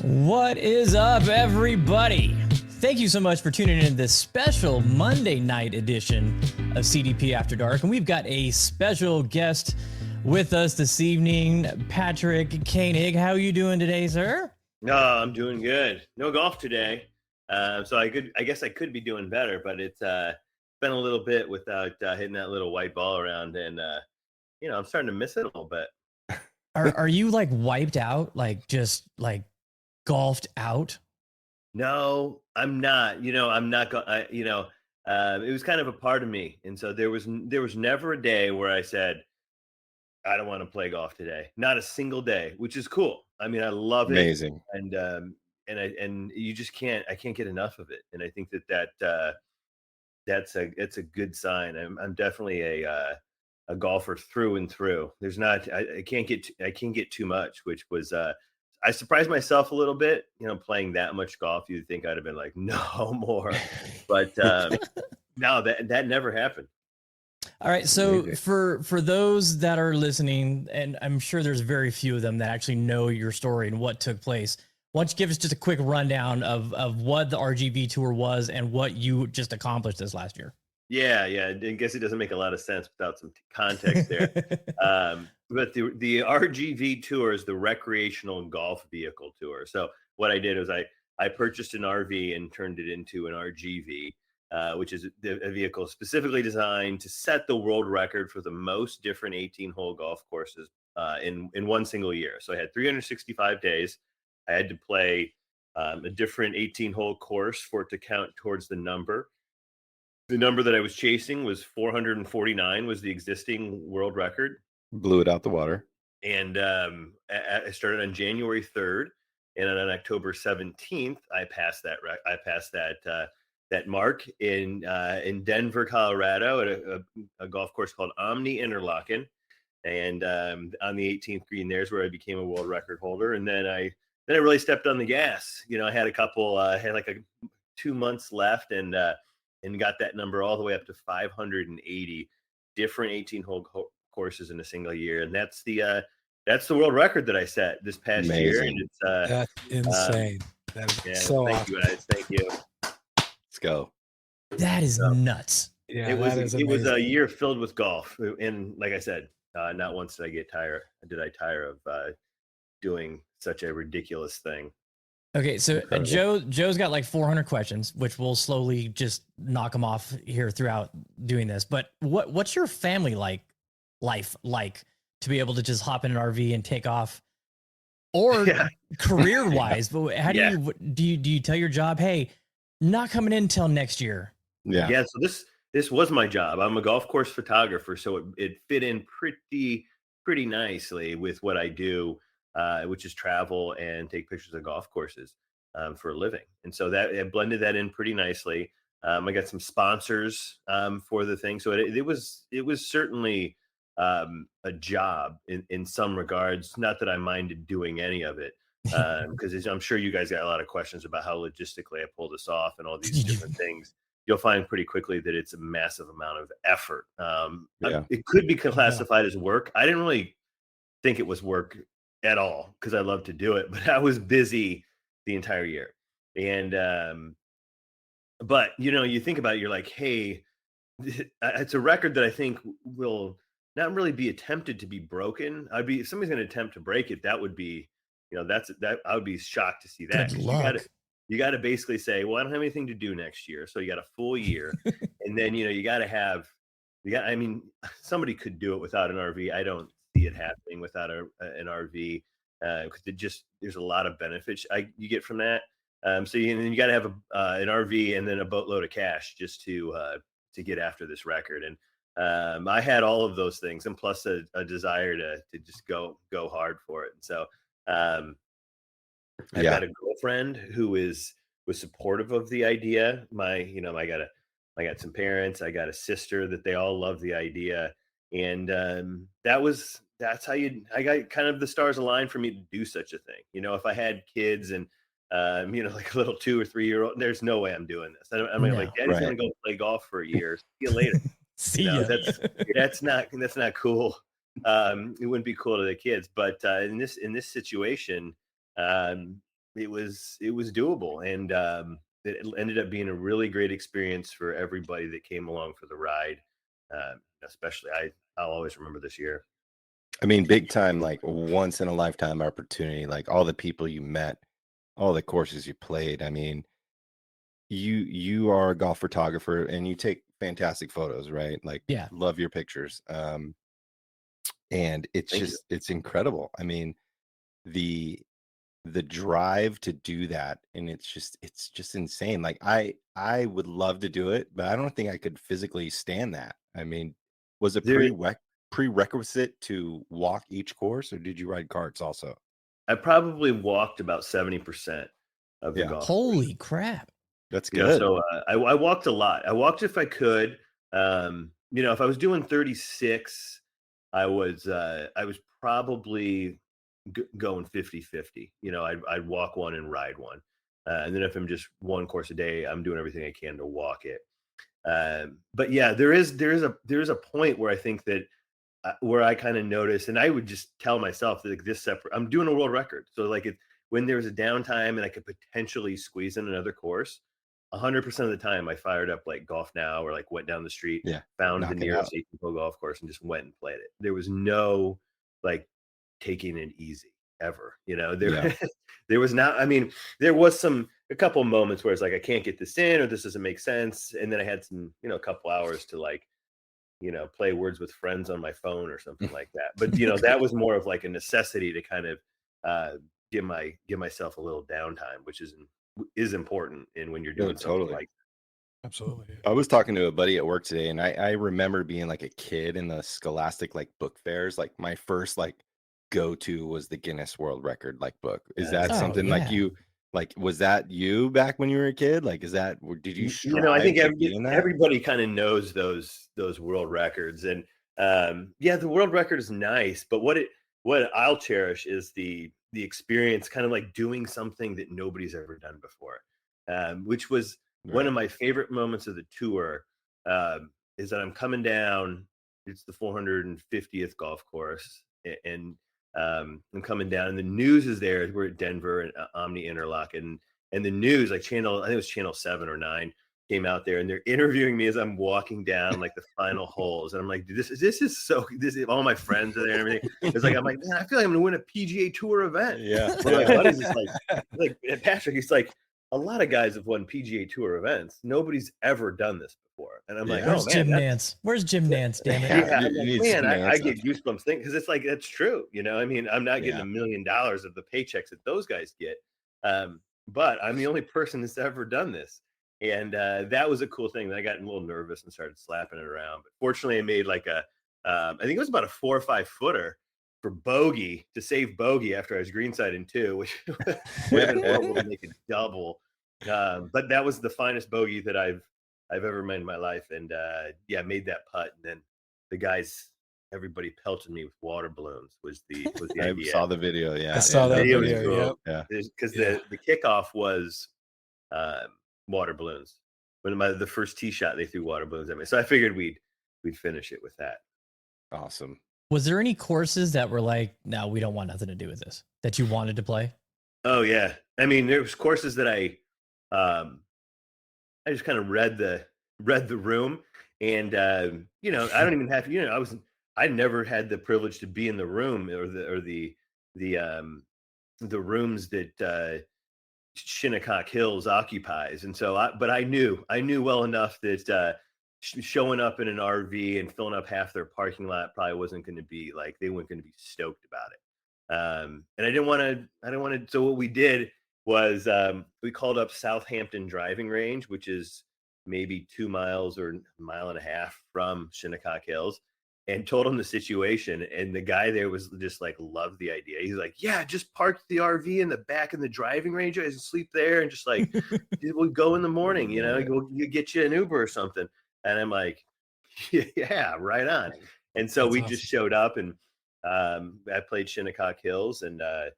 What is up, everybody? Thank you so much for tuning in to this special Monday night edition of CDP After Dark. And we've got a special guest with us this evening, Patrick Koenig. How are you doing today, sir? No, I'm doing good. No golf today. So I guess I could be doing better, but it's been a little bit without hitting that little white ball around. And, I'm starting to miss it a little bit. Are you like wiped out, like just like golfed out? No, I'm not. I'm not going. It was kind of a part of me, and so there was never a day where I said I don't want to play golf today. Not a single day, which is cool. I mean, I love it. Amazing. And you just can't. I can't get enough of it, and I think it's a good sign. I'm definitely a golfer through and through. There's not. I can't get too much, which was. I surprised myself a little bit, playing that much golf. You'd think I'd have been like, no more, but no, that never happened. All right, so for those that are listening, and I'm sure there's very few of them that actually know your story and what took place, why don't you give us just a quick rundown of what the RGV tour was and what you just accomplished this last year? Yeah. I guess it doesn't make a lot of sense without some context there. But the RGV tour is the recreational golf vehicle tour. So what I did was I purchased an RV and turned it into an RGV, which is a vehicle specifically designed to set the world record for the most different 18-hole golf courses in one single year. So I had 365 days. I had to play a different 18-hole course for it to count towards the number. The number that I was chasing was 449, was the existing world record. Blew it out the water. And I started on January 3rd, and on October 17th, I passed that mark in Denver, Colorado, at a golf course called Omni Interlaken. And on the 18th green, there's where I became a world record holder. And then I really stepped on the gas. I had had like 2 months left, and got that number all the way up to 580 different 18-hole courses in a single year. And that's the world record that I set this past year. And it's that's insane. That is so thank awesome. you guys. Thank you. Let's go. That is nuts. Yeah, it was a year filled with golf. And like I said, not once did I tire of doing such a ridiculous thing. Okay, so Joe's got like 400 questions, which we'll slowly just knock them off here throughout doing this. But what's your family life like to be able to just hop in an RV and take off, or career wise? But how do you tell your job, hey, not coming in until next year? Yeah. So this was my job. I'm a golf course photographer, so it fit in pretty nicely with what I do. Which is travel and take pictures of golf courses for a living. And so that it blended that in pretty nicely. I got some sponsors for the thing. So it was certainly a job in some regards. Not that I minded doing any of it, because I'm sure you guys got a lot of questions about how logistically I pull this off and all these different things. You'll find pretty quickly that it's a massive amount of effort. It could be classified as work. I didn't really think it was work at all, because I love to do it, but I was busy the entire year. And but you think about it, you're like, hey, it's a record that I think will not really be attempted to be broken. If somebody's going to attempt to break it, that would be, I would be shocked to see that. You got to basically say, well, I don't have anything to do next year, so you got a full year. And then I mean, somebody could do it without an RV. I don't see it happening without an RV, because there's a lot of benefits you get from that. So you got to have an RV and then a boatload of cash just to get after this record. And I had all of those things, and plus a desire to just go hard for it. And so I've got a girlfriend who was supportive of the idea. I got some parents, I got a sister that they all love the idea. And that's how I got kind of the stars aligned for me to do such a thing. If I had kids and, like a little 2 or 3 year old, there's no way I'm doing this. I'm like, Daddy's going to go play golf for a year. See you later. See ya. That's not cool. It wouldn't be cool to the kids, but in this situation, it was doable, and it ended up being a really great experience for everybody that came along for the ride. Especially, I'll always remember this year. I mean, big time, like once in a lifetime opportunity, like all the people you met, all the courses you played. I mean, you are a golf photographer and you take fantastic photos, right? Like, Yeah. love your pictures. And it's Thank you. just it's incredible. I mean, the drive to do that, and it's just insane. Like I would love to do it, but I don't think I could physically stand that. I mean, was it There, prerequisite to walk each course, or did you ride carts also? I probably walked about 70% of the Yeah. golf. Holy crap. That's You know, good. so I walked a lot. I walked if I could. You know, if I was doing 36, I was probably going 50-50. You know, I'd walk one and ride one. And then if I'm just one course a day, I'm doing everything I can to walk it. But yeah, there is a point where I think that where I kind of notice, and I would just tell myself that, like, this separate, I'm doing a world record. So like when there's a downtime and I could potentially squeeze in another course, 100% of the time I fired up like Golf Now, or like went down the street, Yeah, found knock the it nearest out. 18-hole golf course and just went and played it. There was no like taking it easy ever. You know, there Yeah. there was not. I mean, there was a couple moments where it's like, I can't get this in, or this doesn't make sense, and then I had some, you know, a couple hours to like, you know, play Words with Friends on my phone or something like that. But you know, that was more of like a necessity to kind of give myself a little downtime, which is important in when you're No, doing something totally. like Absolutely. I was talking to a buddy at work today, and I remember being like a kid in the Scholastic like book fairs. Like my first like go to was the Guinness World Record like book. Is that. that Oh, something like yeah. you like? Was that you back when you were a kid? Like, did you You know, I think strive to be in that? everybody kind of knows those world records, and yeah, the world record is nice, but what I'll cherish is the experience, kind of like doing something that nobody's ever done before, which was one Right. of my favorite moments of the tour. Is that I'm coming down. It's the 450th golf course, and I'm coming down, and the news is there. We're at Denver and Omni Interlock, and the news, like channel, I think it was channel 7 or 9, came out there, and they're interviewing me as I'm walking down like the final holes, and I'm like, dude, this is so. This is, all my friends are there and everything. It's like, I'm like, man, I feel like I'm gonna win a PGA Tour event. Yeah. One of my buddies is like Patrick. He's like, a lot of guys have won PGA Tour events. Nobody's ever done this before, and I'm like, Yeah. Where's oh man, Jim Nance? Where's Jim Nance? Damn it. Yeah. yeah, You I'm like, need man, some I get answers. goosebumps thinking, because it's like, that's true. You know, I mean, I'm not getting Yeah. $1 million of the paychecks that those guys get, but I'm the only person that's ever done this, and that was a cool thing. Then I got a little nervous and started slapping it around, but fortunately, I made like I think it was about a 4 or 5 footer for bogey, to save bogey after I was greenside in 2, which would have been horrible to make a double. But that was the finest bogey that I've ever made in my life, and yeah, made that putt, and then the guys, everybody pelted me with water balloons. Was the I idea. saw the video. I Yeah. saw that Video was video. cool. Yep. Yeah. Because Yeah. the kickoff was water balloons. When the first tee shot, they threw water balloons at me, so I figured we'd finish it with that. Awesome. Was there any courses that were like, no, we don't want nothing to do with this, that you wanted to play? Oh yeah, I mean, there was courses that I just kind of read the room, and you know, I don't even have, you know, I never had the privilege to be in the room, or the rooms that Shinnecock Hills occupies, and so but I knew well enough that showing up in an RV and filling up half their parking lot probably wasn't going to be like, they weren't going to be stoked about it. And I didn't want to. So what we did was, we called up Southampton Driving Range, which is maybe 2 miles or a mile and a half from Shinnecock Hills, and told him the situation. And the guy there was just like, loved the idea. He's like, yeah, just park the RV in the back in the driving range. You guys sleep there, and just like, we'll go in the morning, you know, you get you an Uber or something. And I'm like, yeah, right on. And so That's we awesome. just showed up, and I played Shinnecock Hills, and I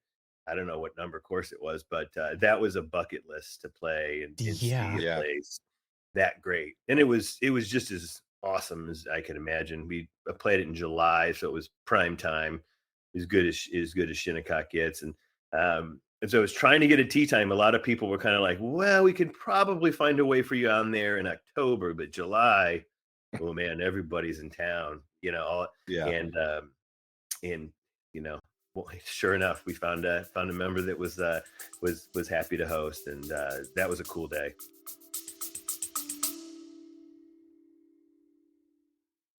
don't know what number course it was, but that was a bucket list to play and see Yeah. a place that great. And it was just as awesome as I could imagine. We played it in July, so it was prime time, as good as Shinnecock gets. And so I was trying to get a tee time. A lot of people were kind of like, well, we could probably find a way for you on there in October, but July, oh man, everybody's in town, and well, sure enough, we found a member that was happy to host, and that was a cool day.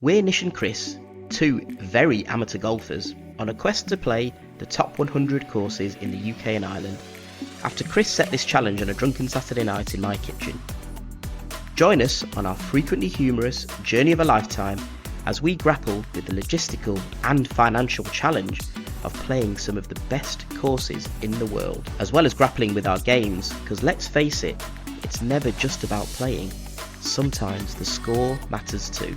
We're Nish and Chris, two very amateur golfers on a quest to play the top 100 courses in the UK and Ireland, after Chris set this challenge on a drunken Saturday night in my kitchen. Join us on our frequently humorous journey of a lifetime as we grapple with the logistical and financial challenge of playing some of the best courses in the world, as well as grappling with our games, because let's face it, it's never just about playing. Sometimes the score matters too.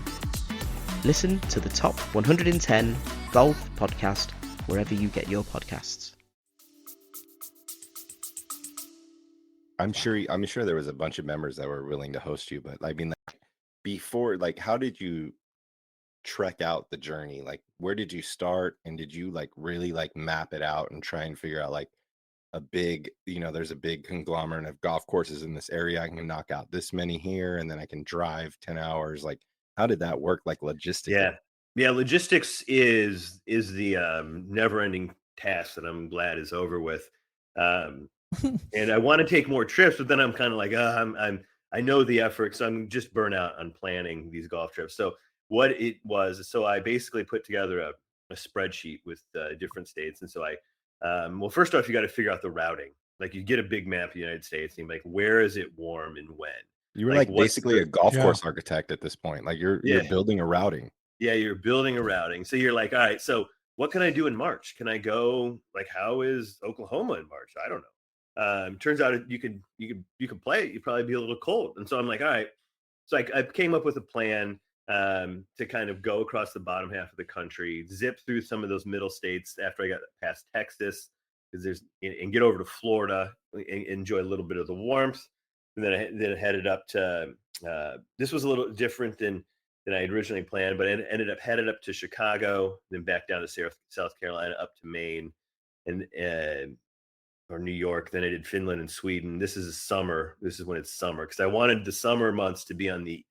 Listen to the Top 110 Golf Podcast wherever you get your podcasts. I'm sure there was a bunch of members that were willing to host you, but I mean, before, how did you trek out the journey? Where did you start, and did you really map it out and try and figure out a big, there's a big conglomerate of golf courses in this area, I can knock out this many here, and then I can drive 10 hours. How did that work, logistically? Yeah, logistics is the never-ending task that I'm glad is over with. And I want to take more trips, but then I'm kind of like, I know the effort, so I'm just burnt out on planning these golf trips. So what it was, so I basically put together a spreadsheet with different states. And so well, first off, you got to figure out the routing. You get a big map of the United States, and you're where is it warm and when? You were basically a golf course architect at this point. You're building a routing. Yeah, you're building a routing. So you're like, all right, so what can I do in March? Can I go, how is Oklahoma in March? I don't know. Turns out you could play it. You'd probably be a little cold. And so I'm like, all right. So I came up with a plan to kind of go across the bottom half of the country, zip through some of those middle states after I got past Texas, and get over to Florida, and enjoy a little bit of the warmth. And then I headed up to, this was a little different than I had originally planned, but it ended up headed up to Chicago, then back down to South Carolina, up to Maine, and or New York. Then I did Finland and Sweden. This is summer. This is when it's summer, because I wanted the summer months to be on the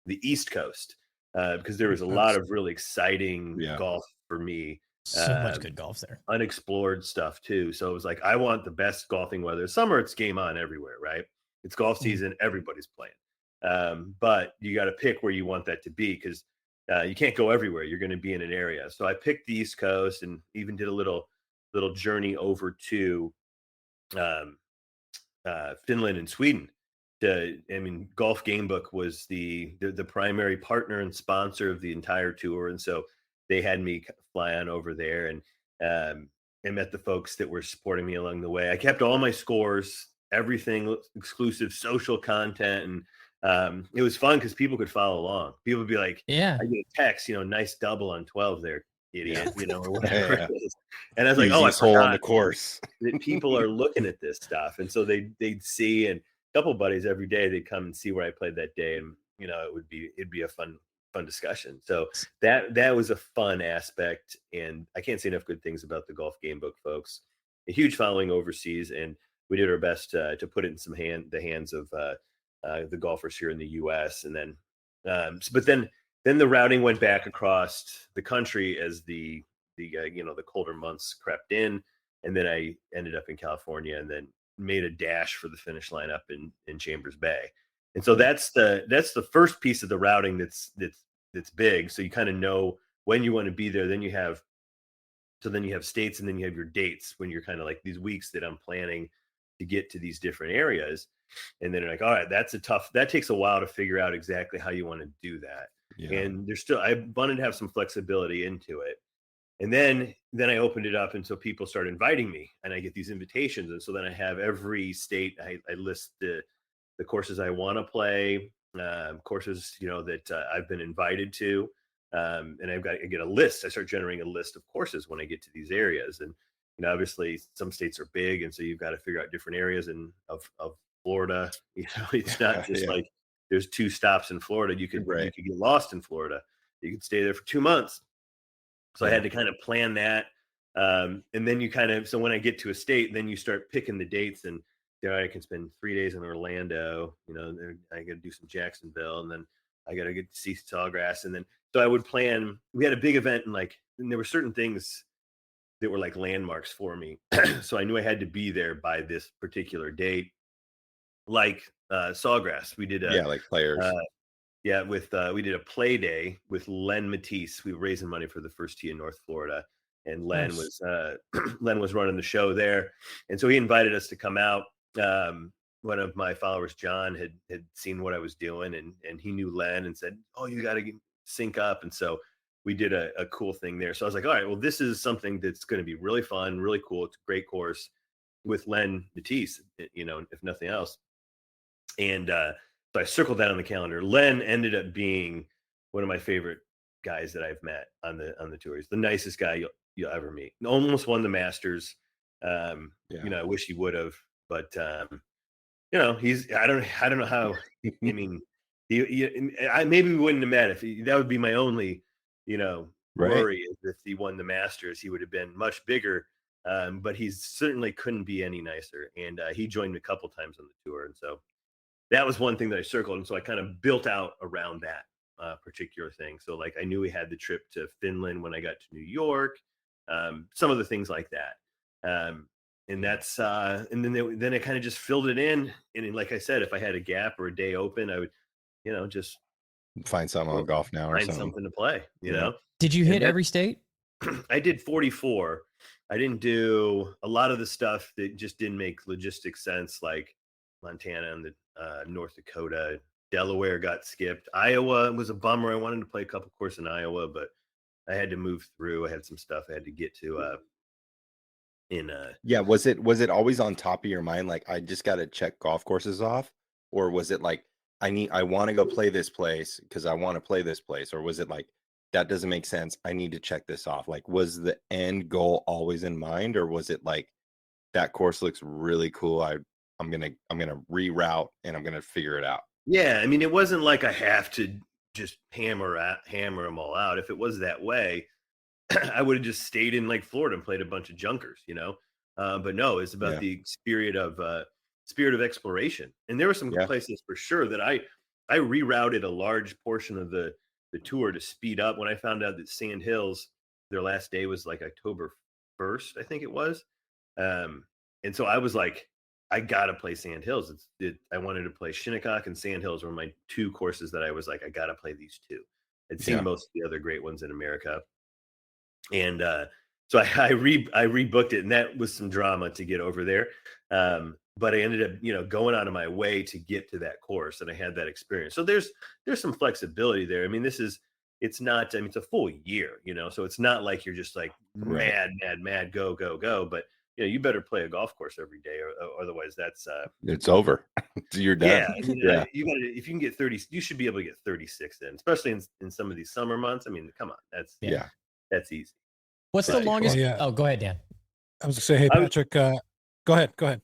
East Coast, because there was a lot of really exciting golf for me. So much good golf there. Unexplored stuff too. So it was like, I want the best golfing weather. Summer, it's game on everywhere, right? It's golf season. Everybody's playing. But you got to pick where you want that to be, because you can't go everywhere. You're going to be in an area. So I picked the East Coast, and even did a little journey over to Finland and Sweden. Golf Gamebook was the primary partner and sponsor of the entire tour, and so they had me fly on over there, and met the folks that were supporting me along the way. I kept all my scores, everything, exclusive social content, and it was fun because people could follow along. People would be like, "Yeah, I get a text, nice double on 12 there, idiot," or whatever it is. And I was like, "Oh, I forgot on the course that people are looking at this stuff," and so they'd see, and a couple of buddies every day, they'd come and see where I played that day, and it'd be a fun discussion. So that was a fun aspect, and I can't say enough good things about the Golf Gamebook folks. A huge following overseas, and we did our best to put it in the hands of the golfers here in the U.S. And then, but then the routing went back across the country as the colder months crept in, and then I ended up in California, and then made a dash for the finish line up in Chambers Bay. And so that's the first piece of the routing that's big. So you kind of know when you want to be there. Then you have states, and then you have your dates when you're kind of like these weeks that I'm planning to get to these different areas. And then you're like, all right, that takes a while to figure out exactly how you want to do that. Yeah. And I wanted to have some flexibility into it. And then I opened it up, and so people start inviting me, and I get these invitations. And so then I have every state, I list the courses I want to play, courses, that I've been invited to. And I get a list. I start generating a list of courses when I get to these areas. And, obviously some states are big, and so you've got to figure out different areas of Florida. It's not just like there's 2 stops in Florida. You could get lost in Florida. You could stay there for 2 months. So I had to kind of plan that. And then you kind of, so when I get to a state, then you start picking the dates, and there I can spend 3 days in Orlando, I got to do some Jacksonville, and then I got to get to see Sawgrass. And then, so I would plan, we had a big event, and there were certain things that were like landmarks for me. So I knew I had to be there by this particular date, like Sawgrass. We did like players. We did a play day with Len Matisse. We were raising money for the first tee in North Florida, and Len was Len was running the show there, and so he invited us to come out. One of my followers, John, had seen what I was doing, and he knew Len and said, "Oh, you got to sync up." And so we did a cool thing there. So I was like, "All right, well, this is something that's going to be really fun, really cool. It's a great course with Len Matisse, if nothing else." And so I circled that on the calendar. Len ended up being one of my favorite guys that I've met on the tour. He's the nicest guy you'll ever meet. Almost won the Masters. I wish he would have, but he's I don't know how. I mean, maybe we wouldn't have met that would be my only worry is if he won the Masters, he would have been much bigger. But he certainly couldn't be any nicer. And he joined me a couple times on the tour, and so that was one thing that I circled. And so I kind of built out around that particular thing. So like I knew we had the trip to Finland when I got to New York, some of the things like that. And that's and then I kind of just filled it in. And then, like I said, if I had a gap or a day open, I would, just find something on Golf Now or something to play, know. Did you hit every state? I did 44. I didn't do a lot of the stuff that just didn't make logistic sense, like Montana and the North Dakota. Delaware got skipped. Iowa was a bummer. I wanted to play a couple courses in Iowa, but I had to move through. I had some stuff I had to get to. Was it always on top of your mind? Like, I just got to check golf courses off, or was it like I want to go play this place because I want to play this place, or was it like that doesn't make sense, I need to check this off? Like, was the end goal always in mind, or was it like that course looks really cool, I'm gonna reroute and I'm gonna figure it out? Yeah, I mean, it wasn't like I have to just hammer them all out. If it was that way, I would have just stayed in like Florida and played a bunch of junkers, But no, it's about the spirit of exploration. And there were some places for sure that I rerouted a large portion of the tour to speed up. When I found out that Sand Hills, their last day was like October 1st, I think it was. And so I was like, I gotta play Sand Hills. I wanted to play Shinnecock and Sand Hills were my two courses that I was like, I gotta play these two. I'd seen most of the other great ones in America, and so I rebooked it, and that was some drama to get over there. But I ended up, going out of my way to get to that course, and I had that experience. So there's some flexibility there. I mean, it's not. I mean, it's a full year, so it's not like you're just like mad, go, But you better play a golf course every day, or otherwise that's it's over. You're done. Yeah, you got to. If you can get 30, you should be able to get 36 in, especially in some of these summer months. I mean, come on, that's easy. What's the longest? Yeah. Oh, go ahead, Dan. I was gonna say, hey Patrick, go ahead.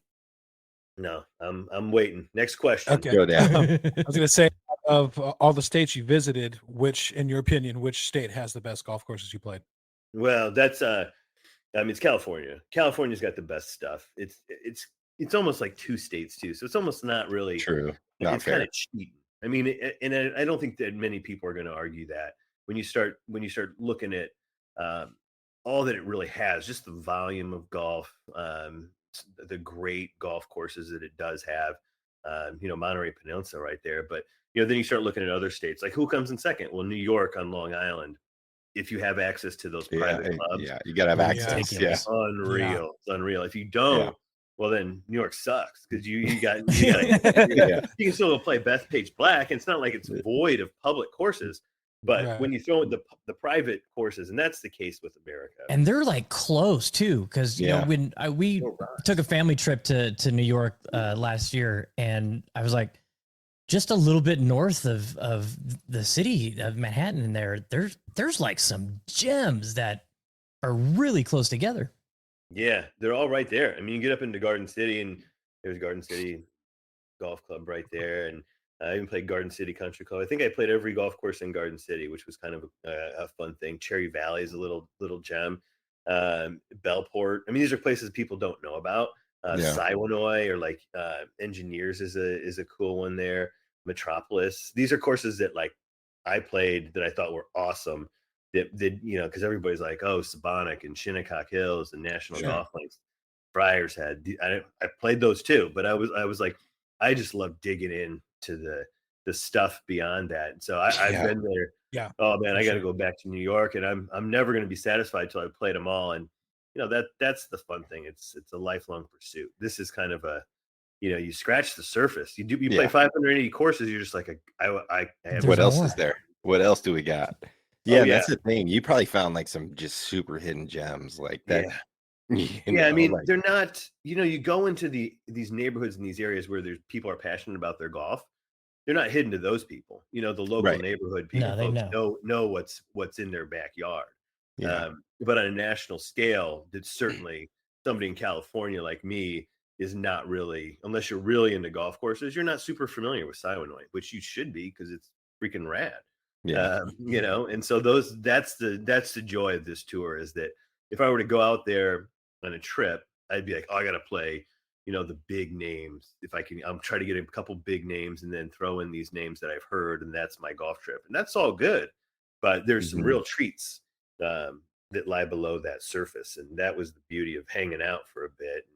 No, I'm waiting. Next question. Okay. Go down. I was gonna say, of all the states you visited, in your opinion, which state has the best golf courses you played? Well, that's it's California. California's got the best stuff. It's almost like two states too, so it's almost not really true. It's kind of cheating. I mean, and I don't think that many people are going to argue that when you start looking at all that it really has, just the volume of golf, the great golf courses that it does have, Monterey Peninsula right there. But then you start looking at other states, like who comes in second? Well, New York on Long Island. If you have access to those private clubs, you gotta have access. It's unreal. It's unreal. If you don't, well, then New York sucks because you can still go play Bethpage Black. And it's not like it's void of public courses, but when you throw in the private courses, and that's the case with America, and they're like close too, because when we took a family trip to New York last year, and I was like, just a little bit north of the city of Manhattan, and there's like some gems that are really close together. Yeah, they're all right there. I mean, you get up into Garden City, and there's Garden City Golf Club right there, and I even played Garden City Country Club. I think I played every golf course in Garden City, which was kind of a fun thing. Cherry Valley is a little gem. Bellport. I mean, these are places people don't know about. Yeah. Siwanoy, or like Engineers is a cool one there. Metropolis. These are courses that like I played that I thought were awesome. That because everybody's like, oh, Sabonic and Shinnecock Hills and National Sure. Golf Links, Friars Head. I played those too, but I was like, I just love digging into the stuff beyond that. And so I've Yeah. been there. Yeah. Oh man, for I got to sure. go back to New York, and I'm never going to be satisfied till I've played them all. And that's the fun thing. It's a lifelong pursuit. This is kind of a you scratch the surface. You play Yeah. 580 courses. You're just like I have There's What else more. is there? What else do we got? Yeah, Oh, and that's the thing. You probably found like some just super hidden gems like that. Yeah. Yeah, I mean, like, they're not. You go into these neighborhoods and these areas where there's people are passionate about their golf. They're not hidden to those people. The local Right. neighborhood people, No, they folks know what's in their backyard. yeah, But on a national scale, it's certainly somebody in California like me is not really, unless you're really into golf courses, you're not super familiar with Siwanoy, which you should be because it's freaking rad. yeah, And so that's the joy of this tour, is that if I were to go out there on a trip, I'd be like, oh, I got to play, the big names. If I can, I'm trying to get a couple big names and then throw in these names that I've heard, and that's my golf trip, and that's all good. But there's some Mhm. real treats that lie below that surface, and that was the beauty of hanging out for a bit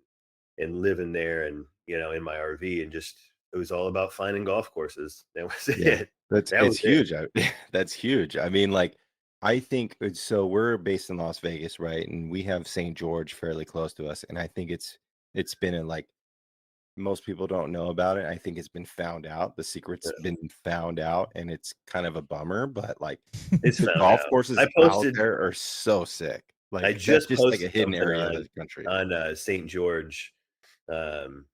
and living there, and in my RV, and just it was all about finding golf courses. That was Yeah. it. That's That it's was it. huge. That's huge. I mean, like, I think so. We're based in Las Vegas, right? And we have St. George fairly close to us, and I think it's been in like most people don't know about it. I think it's been found out. The secret's Yeah. been found out, and it's kind of a bummer. But like It's the found golf out. courses I out posted. there are so sick. I Like that's just just like a posted hidden something area of the country. on St. George, um,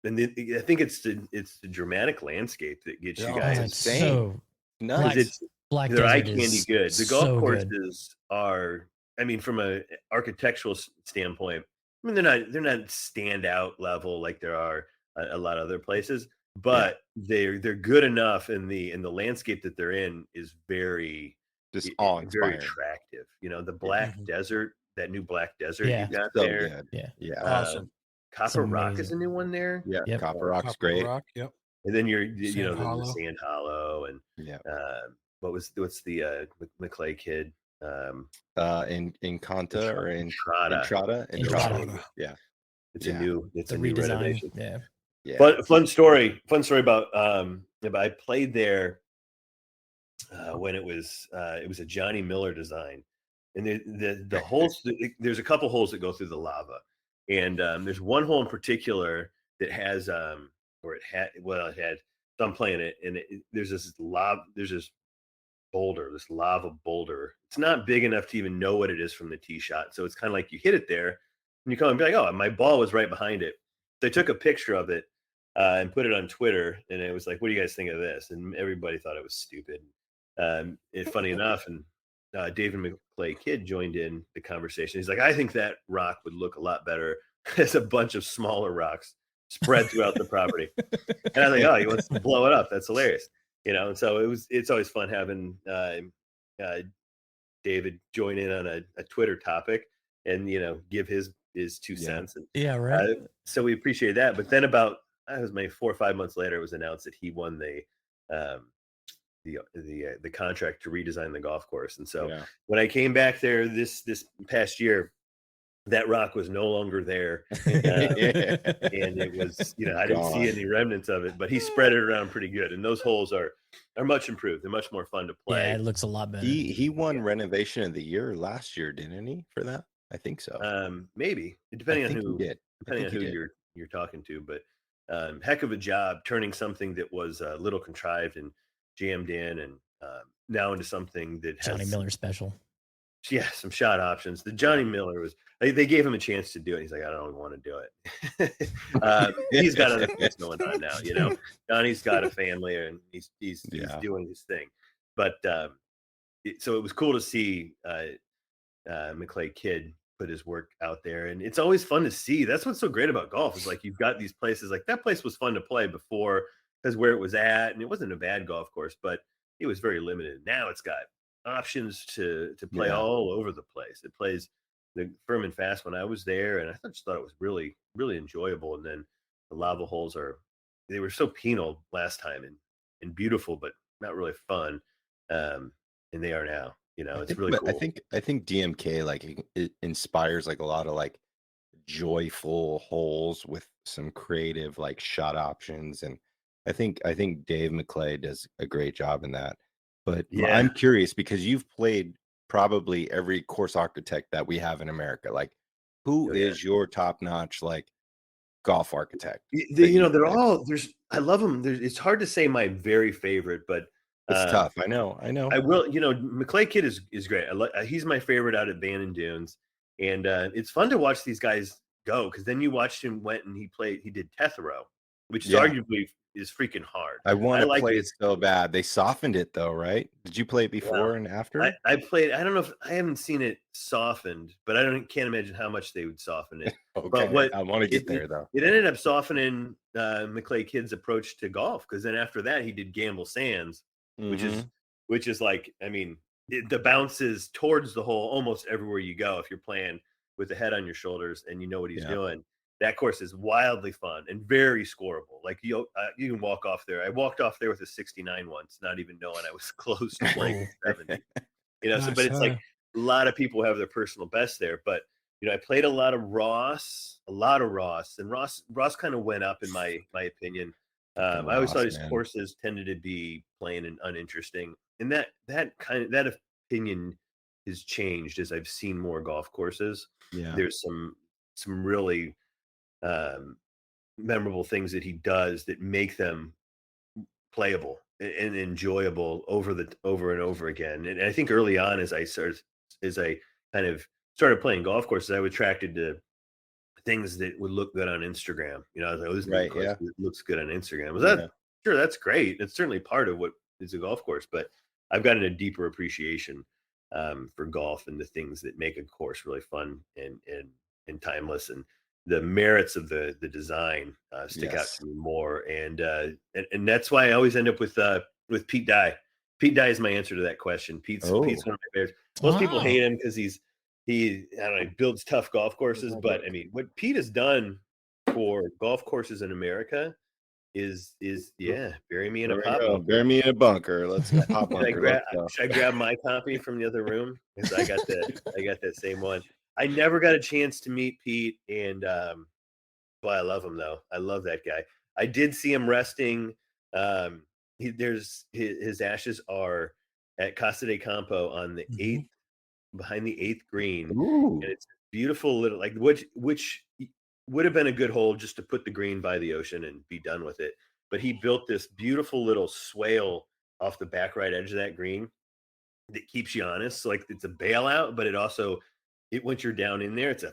and I think it's the dramatic landscape that gets you Yeah. Oh, guys. it's insane. so Nuts. Black, It's Black they're eye Desert candy is good. The golf so good. courses are, I mean, from a architectural standpoint, I mean, they're not standout level like there are a lot of other places, but they're good enough, and the landscape that they're in is very Just very awe-inspiring. attractive. The Yeah. Black Mhm. Desert, that new Black Desert Yeah. you got So there. good. Yeah. Yeah. Awesome. Copper Rock is amazing. a new one there. Yeah. Yep. Copper Rock's Copper great. Rock. Yep. And then Sand then the Hollow. Sand Hollow, and Yeah. what's the McClay kid? In Conta or in Entrada. Entrada. Entrada. Yeah. It's Yeah. a new The new redesign. renovation. Yeah. Yeah. Fun story about I played there when it was a Johnny Miller design, and the holes, there's a couple holes that go through the lava, and there's one hole in particular that has or it had so I'm playing it, and there's this lava boulder. It's not big enough to even know what it is from the tee shot, so it's kind of like you hit it there and you come and be like, oh, my ball was right behind it. So I took a picture of it and put it on Twitter, and it was like, what do you guys think of this? And everybody thought it was stupid. Funny enough, and David McClay Kidd joined in the conversation. He's like, I think that rock would look a lot better as a bunch of smaller rocks spread throughout the property. And I was like, oh, he wants to blow it up. That's hilarious. And so it's always fun having David join in on a Twitter topic and give his 2 cents. And Yeah. Right. so we appreciate that. But then about it was maybe 4 or 5 months later, it was announced that he won the contract to redesign the golf course. And so when I came back there this past year, that rock was no longer there, and it was I didn't see any remnants of it, but he spread it around pretty good, and those holes are much improved. They're much more fun to play. Yeah, it looks a lot better. He won renovation of the year last year, didn't he? For that, I think so. Maybe depending I on think who he did. depending on who you're talking to, but heck of a job turning something that was a little contrived and jammed in, and now into something that has Johnny Miller special. Yeah, some shot options. The Johnny Miller was they gave him a chance to do it. He's like, I don't want to do it. He's got other things going on now. Johnny's got a family, and he's doing his thing. But so it was cool to see McClay Kidd put his work out there, and it's always fun to see. That's what's so great about golf is like you've got these places like that place was fun to play before because where it was at, and it wasn't a bad golf course, but it was very limited. Now it's got options to play all over the place. It plays the firm and fast when I was there, and I just thought it was really, really enjoyable. And then the lava holes they were so penal last time and beautiful, but not really fun. And they are now. It's really cool. I think DMK like it inspires like a lot of like joyful holes with some creative like shot options, and I think Dave McClay does a great job in that. But Yeah. I'm curious because you've played probably every course architect that we have in America. Like, who is your top-notch like golf architect? They're all I love them. It's hard to say my very favorite, but it's tough. I know. I will. McClay Kid is great. He's my favorite out at Bannon Dunes, and it's fun to watch these guys go because then you watched him he did Tethero, which is arguably is freaking hard. I want to play it so bad. They softened it though, right? Did you play it before and after? I played. I don't know if I haven't seen it softened, but can't imagine how much they would soften it. Okay, but I want to get there though. It ended up softening McClay Kid's approach to golf because then after that he did Gamble Sands, which is like, I mean, the bounces towards the hole almost everywhere you go if you're playing with the head on your shoulders and you know what he's doing. That course is wildly fun and very scoreable. Like you can walk off there. I walked off there with a 69 once, not even knowing I was close to playing 70. But it's like a lot of people have their personal best there. But I played a lot of Ross, and Ross kind of went up in my opinion. I always thought his courses tended to be plain and uninteresting, and that opinion has changed as I've seen more golf courses. Yeah, there's some really memorable things that he does that make them playable and enjoyable over and over again. And I think early on, as I kind of started playing golf courses, I was attracted to things that would look good on Instagram. I was like, oh, this it looks good on Instagram. Was that sure? That's great. It's certainly part of what is a golf course, but I've gotten a deeper appreciation for golf and the things that make a course really fun and timeless, and the merits of the design stick out to me more. And that's why I always end up with Pete Dye. Pete Dye is my answer to that question. Pete's one of my favorites. Most people hate him because he builds tough golf courses, but I mean, what Pete has done for golf courses in America is bury me in a pop. Bury me in a bunker. Let's go pop bunker. Should I grab my copy from the other room? Because I got that same one. I never got a chance to meet Pete, and boy, I love him though. I love that guy. I did see him resting. His ashes are at Casa de Campo on the 8th, behind the 8th green. Ooh. And it's beautiful little, like, which would have been a good hole just to put the green by the ocean and be done with it. But he built this beautiful little swale off the back right edge of that green that keeps you honest. So like it's a bailout, but once you're down in there, it's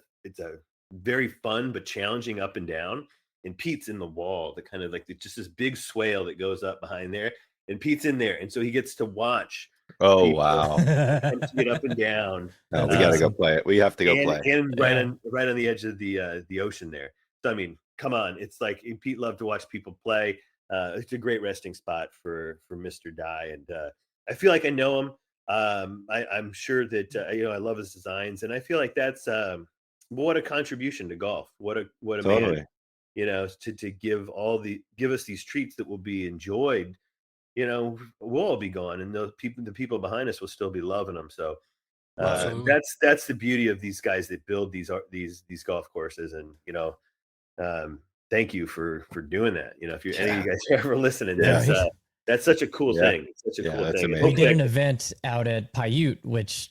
a very fun but challenging up and down. And Pete's in the wall, the kind of like just this big swale that goes up behind there, and Pete's in there, and so he gets to watch. Oh wow! Get up and down. No, we gotta go play it. We have to go play. And right on the edge of the ocean there. So I mean, come on, it's like Pete loved to watch people play. It's a great resting spot for Mr. Dye, and I feel like I know him. I'm sure that I love his designs, and I feel like that's what a contribution to golf. What a Totally. man, to give us these treats that will be enjoyed. We'll all be gone, and the people behind us will still be loving them. So that's the beauty of these guys that build these golf courses, and thank you for doing that. If any of you guys are ever listening, that's such a cool thing. It's such a cool thing. Amazing. We did an event out at Paiute, which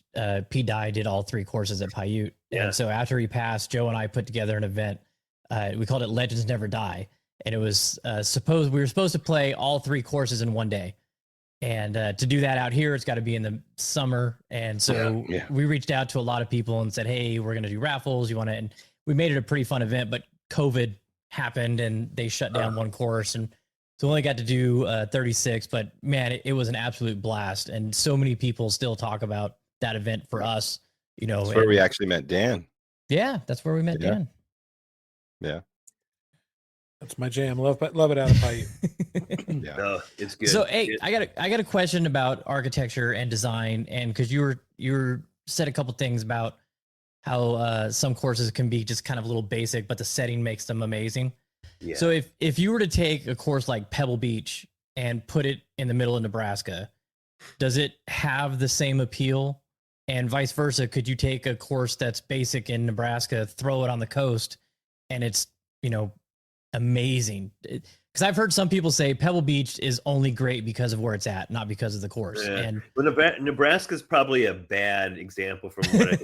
Pete Dye did all 3 courses at Paiute. Yeah. And so after he passed, Joe and I put together an event. We called it Legends Never Die. And it was we were supposed to play all 3 courses in one day. And to do that out here, it's got to be in the summer. And so we reached out to a lot of people and said, hey, we're going to do raffles. You want to? And we made it a pretty fun event, but COVID happened and they shut down one course. And so we only got to do 36, but man, it was an absolute blast. And so many people still talk about that event for us, That's where we actually met Dan. Yeah, that's where we met Dan. Yeah. That's my jam. Love it out of Paiute. Yeah, no, it's good. So, hey, I got a question about architecture and design, and because you said a couple things about how some courses can be just kind of a little basic, but the setting makes them amazing. Yeah. So if you were to take a course like Pebble Beach and put it in the middle of Nebraska, does it have the same appeal? And vice versa, could you take a course that's basic in Nebraska, throw it on the coast, and it's, amazing? Because I've heard some people say Pebble Beach is only great because of where it's at, not because of the course. Yeah. And well, Nebraska's probably a bad example from what I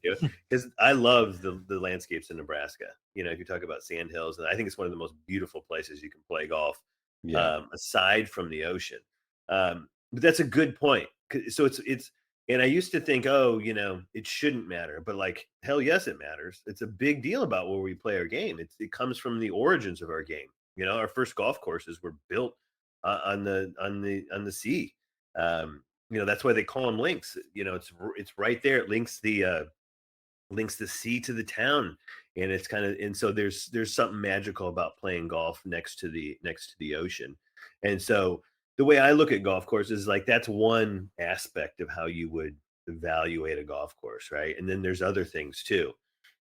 do, because I love the landscapes in Nebraska. If you talk about sand hills, and I think it's one of the most beautiful places you can play golf, aside from the ocean. But that's a good point. So it's, and I used to think, it shouldn't matter, but like, hell yes, it matters. It's a big deal about where we play our game. It comes from the origins of our game. Our first golf courses were built on the sea. That's why they call them links. It's right there. It links the sea to the town, and it's and so there's something magical about playing golf next to the ocean. And so the way I look at golf courses is like, that's one aspect of how you would evaluate a golf course, right? And then there's other things too,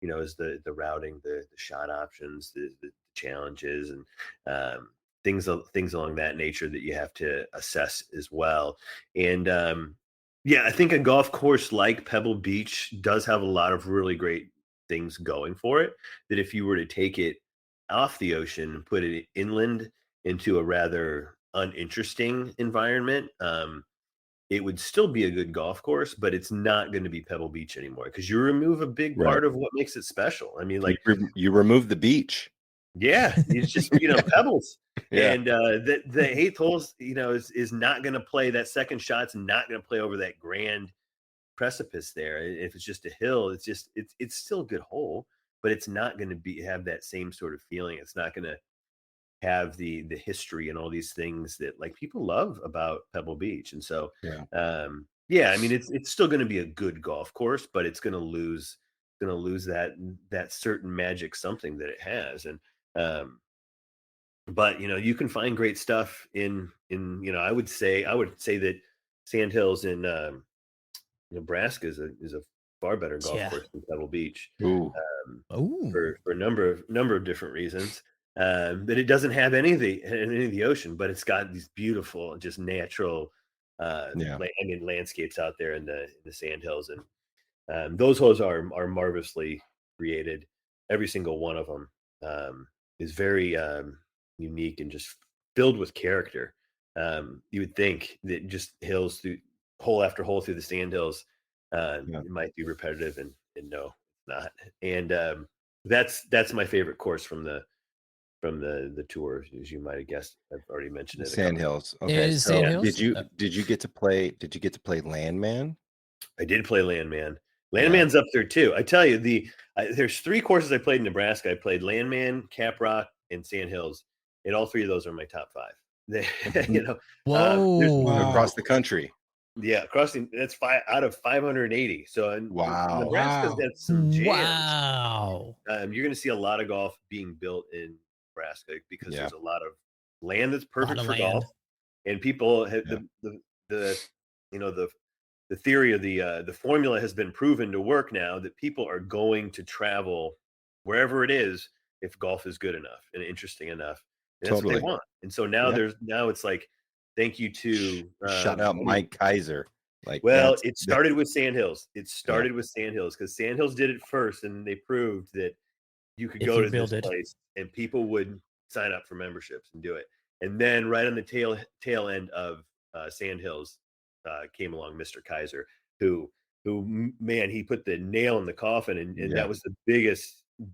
is the routing, the shot options, the challenges, and things along that nature that you have to assess as well. And I think a golf course like Pebble Beach does have a lot of really great things going for it, that if you were to take it off the ocean and put it inland into a rather uninteresting environment, it would still be a good golf course, but it's not going to be Pebble Beach anymore, because you remove a big part of what makes it special. I mean, like, you remove the beach. Yeah, it's just pebbles. Yeah. And the eighth hole, is not going to play. That second shot's not going to play over that grand precipice there. If it's just a hill, it's still a good hole, but it's not going to have that same sort of feeling. It's not going to have the history and all these things that, like, people love about Pebble Beach. And so I mean, it's still going to be a good golf course, but it's going to lose that certain magic something that it has. And but you can find great stuff in I would say that Sandhills in Nebraska is a far better golf course than Pebble Beach. For a number of different reasons. That it doesn't have any of the ocean, but it's got these beautiful, just natural landscapes out there in the Sandhills. And those holes are marvelously created. Every single one of them is very unique and just filled with character. You would think that just hills through hole after hole through the Sandhills, it might be repetitive, and no, it's not. And that's my favorite course from the tour, as you might have guessed. I've already mentioned it. Sandhills. Okay. So Sandhills? Did you get to play Landman? I did play Landman. Landman's up there too. I tell you, there's 3 courses I played in Nebraska. I played Landman, Caprock, and Sandhills, and all 3 of those are my top 5. Whoa! Across the country. Yeah, that's 5 out of 580. So Nebraska's got some jams. Wow. You're going to see a lot of golf being built in Nebraska, because there's a lot of land that's perfect for golf, and people have the theory of the formula has been proven to work now, that people are going to travel wherever it is if golf is good enough and interesting enough. And that's what they want. And so now it's like, thank you to shout out Mike Kaiser. It started with Sandhills. With Sandhills, because Sandhills did it first, and they proved that you could go to this place and people would sign up for memberships and do it. And then right on the tail end of Sandhills came along Mr. Kaiser, who man, he put the nail in the coffin, and that was the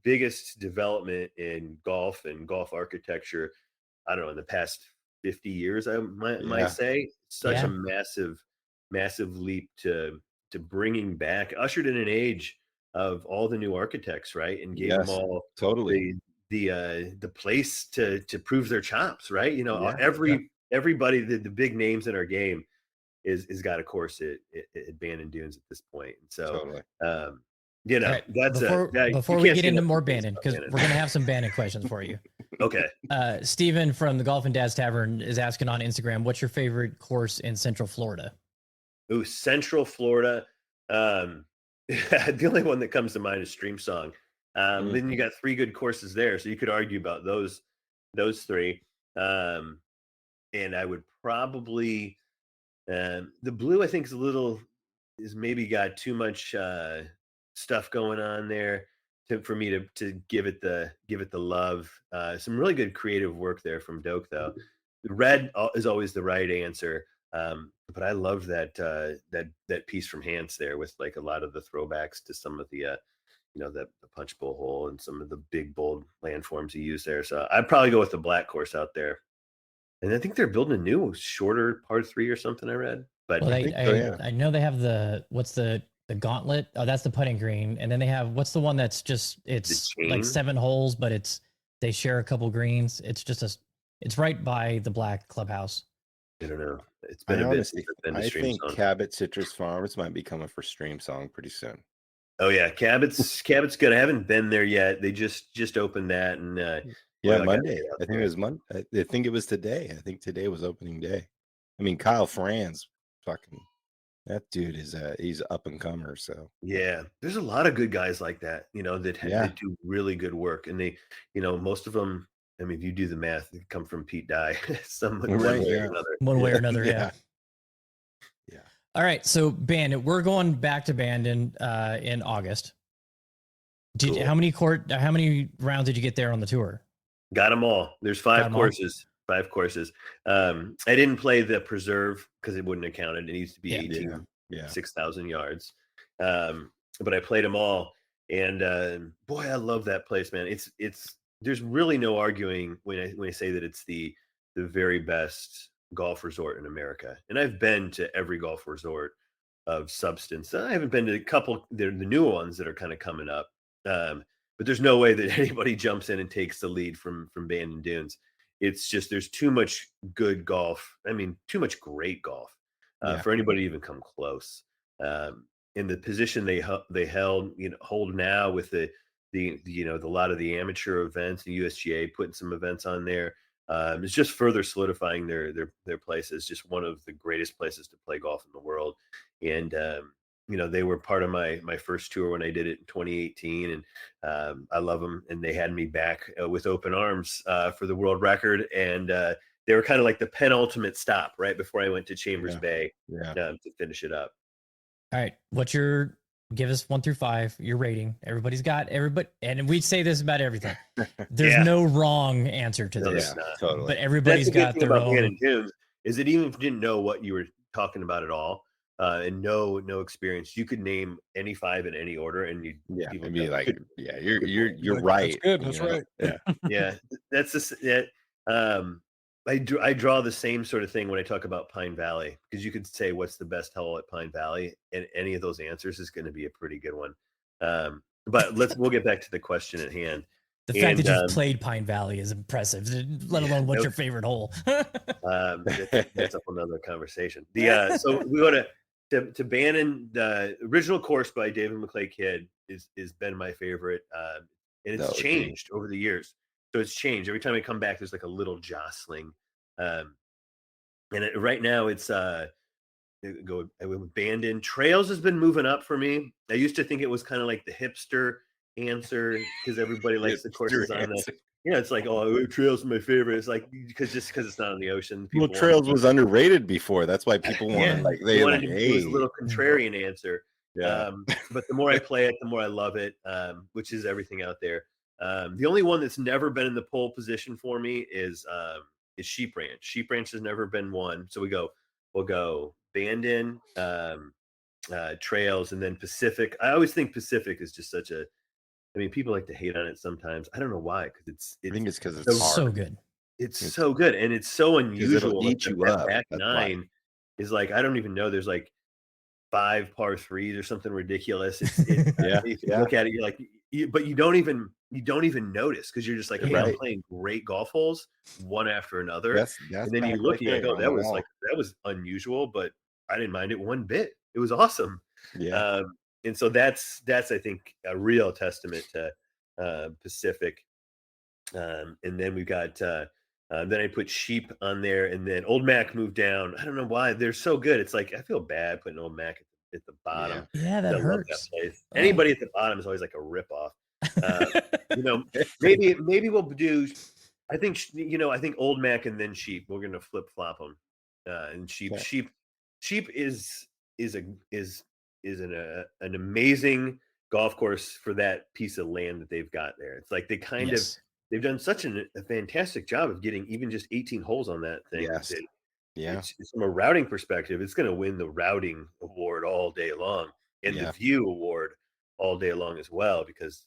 biggest development in golf and golf architecture, I don't know, in the past 50 years, I might say. Such a massive leap to bringing back, ushered in an age of all the new architects, right? And gave them all the place to prove their chops, right? Everybody, the big names in our game is got a course at Bandon Dunes at this point. And so right. Before we get into more Bandon, because we're gonna have some Bandon questions for you. Okay. Steven from the Golf and Dad's Tavern is asking on Instagram, what's your favorite course in Central Florida? Central Florida. The only one that comes to mind is Stream Song. Mm. Then you got 3 good courses there, so you could argue about those 3. Um, and I would probably the blue I think is maybe got too much stuff going on there for me to give it the love. Some really good creative work there from Doak though. The red is always the right answer. But I love that piece from Hans there with like a lot of the throwbacks to some of the the punch bowl hole and some of the big bold landforms he used there. So I'd probably go with the black course out there. And I think they're building a new shorter par 3 or something I read. But Well, think so, yeah. I know they have what's the gauntlet? Oh, that's the putting green, and then they have what's the one that's just it's like chain? 7 holes, but they share a couple greens. It's just it's right by the black clubhouse. I don't know. It's I been a bit honestly, since I've been to I Stream think Song. Cabot Citrus Farms might be coming for Stream Song pretty soon. Oh yeah, Cabot's good. I haven't been there yet. They just opened that, and Yeah, I gotta Monday. get out I think there. it was Monday. I think it was today. I think today was opening day. I mean, Kyle Franz, fucking that dude is he's up and comer. So Yeah, there's a lot of good guys like that, Yeah. that do really good work, and they, most of them. I mean, if you do the math, they come from Pete Dye, one Right, way yeah. or another. One way or another, Yeah. yeah. All right, so Bandon, we're going back to Bandon in August. Cool. How many rounds did you get there on the tour? Got them all. There's 5 courses. 5 courses. I didn't play the preserve because it wouldn't have counted. It needs to be 18, 6,000 yards. But I played them all, and boy, I love that place, man. It's there's really no arguing when I say that it's the very best golf resort in America. And I've been to every golf resort of substance. I haven't been to a couple. They're the new ones that are kind of coming up. But there's no way that anybody jumps in and takes the lead from Bandon Dunes. It's just there's too much good golf. I mean, too much great golf for anybody to even come close. In the position they hold now with the lot of the amateur events, the USGA putting some events on there. It's just further solidifying their place as just one of the greatest places to play golf in the world. And they were part of my first tour when I did it in 2018, and I love them. And they had me back with open arms for the world record, and they were kind of like the penultimate stop right before I went to Chambers Bay to finish it up. All right, give us 1 through 5 your rating. Everybody, and we say this about everything. There's no wrong answer to this. Totally. But everybody's got their own. Bandon Dunes is that even if you didn't know what you were talking about at all, and no experience, you could name any 5 in any order, and you'd be like, you're right. That's good. That's right. Yeah, that's that. I draw the same sort of thing when I talk about Pine Valley, because you could say what's the best hole at Pine Valley, and any of those answers is going to be a pretty good one. But we'll get back to the question at hand. The fact that you've played Pine Valley is impressive, let alone what's your favorite hole. That's a whole nother conversation. So we go to Bandon. The original course by David McClay Kidd is been my favorite, and it's changed over the years. So it's changed every time I come back. There's like a little jostling, and right now it's Bandon. Trails has been moving up for me. I used to think it was kind of like the hipster answer because everybody likes the courses on the. It's like, Trails is my favorite. It's like because it's not on the ocean. Well, Trails was underrated before. That's why people wanted it was a little contrarian answer. But the more I play it, the more I love it, which is everything out there. The only one that's never been in the pole position for me is Sheep Ranch. Sheep Ranch has never been one. So we'll go Bandon, Trails, and then Pacific. I always think Pacific is just such a. I mean, people like to hate on it sometimes. I don't know why, because I think it's because it's hard. So good. It's so good, and it's so unusual. It'll eat you up. Back 9 is like I don't even know. There's like 5 par 3s or something ridiculous. If you look at it, you're like, but you don't even notice because you're just like, hey, I'm playing great golf holes one after another. And then you look, you're like, that was unusual, but I didn't mind it one bit. It was awesome. Yeah. And so that's I think a real testament to Pacific. And then we've got then I put Sheep on there, and then Old Mac moved down. I don't know why. They're so good. It's like I feel bad putting Old Mac at the bottom. Yeah, that I love that hurts. place. Oh. Anybody at the bottom is always like a ripoff. Maybe we'll do. I think I think Old Mac and then Sheep. We're gonna flip flop them. And Sheep is an amazing golf course for that piece of land that they've got there. It's like they've done such a fantastic job of getting even just 18 holes on that thing. Yes. Yeah. It's from a routing perspective, it's going to win the routing award all day long and the view award all day long as well, because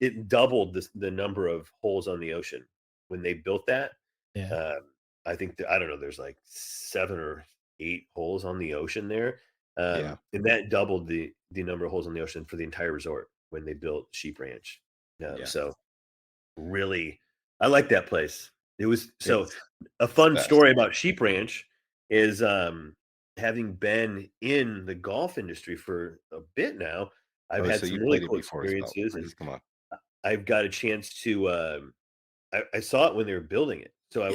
it doubled the number of holes on the ocean when they built that. Yeah. I think I don't know, there's like 7 or 8 holes on the ocean there. And that doubled the number of holes on the ocean for the entire resort when they built Sheep Ranch. So really, I like that place. It was a fun story about Sheep Ranch is having been in the golf industry for a bit now. I've had some really cool experiences, and come on. I've got a chance to. I saw it when they were building it, so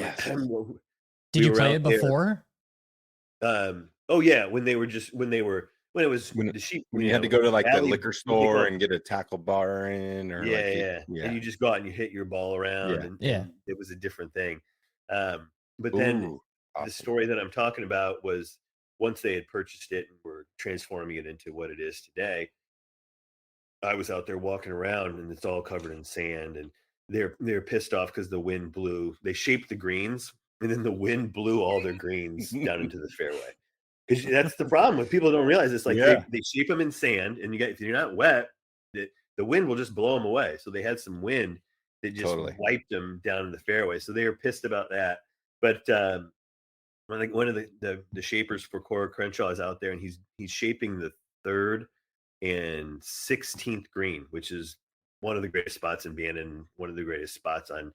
Did you play it before? Oh yeah, when it was the Sheep. When you had to go to like the liquor store and get a tackle bar in, or and you just go out and you hit your ball around, and it was a different thing. But then the story that I'm talking about was once they had purchased it and were transforming it into what it is today. I was out there walking around and it's all covered in sand, and they're pissed off because the wind blew. They shaped the greens, and then the wind blew all their greens down into the fairway. Because that's the problem with people don't realize it's like they shape them in sand, and if you're not wet, the wind will just blow them away. So they had some wind that just wiped them down in the fairway. So they were pissed about that. But one of the shapers for Cora Crenshaw is out there, and he's shaping the 3rd and 16th green, which is one of the greatest spots in Bandon, one of the greatest spots on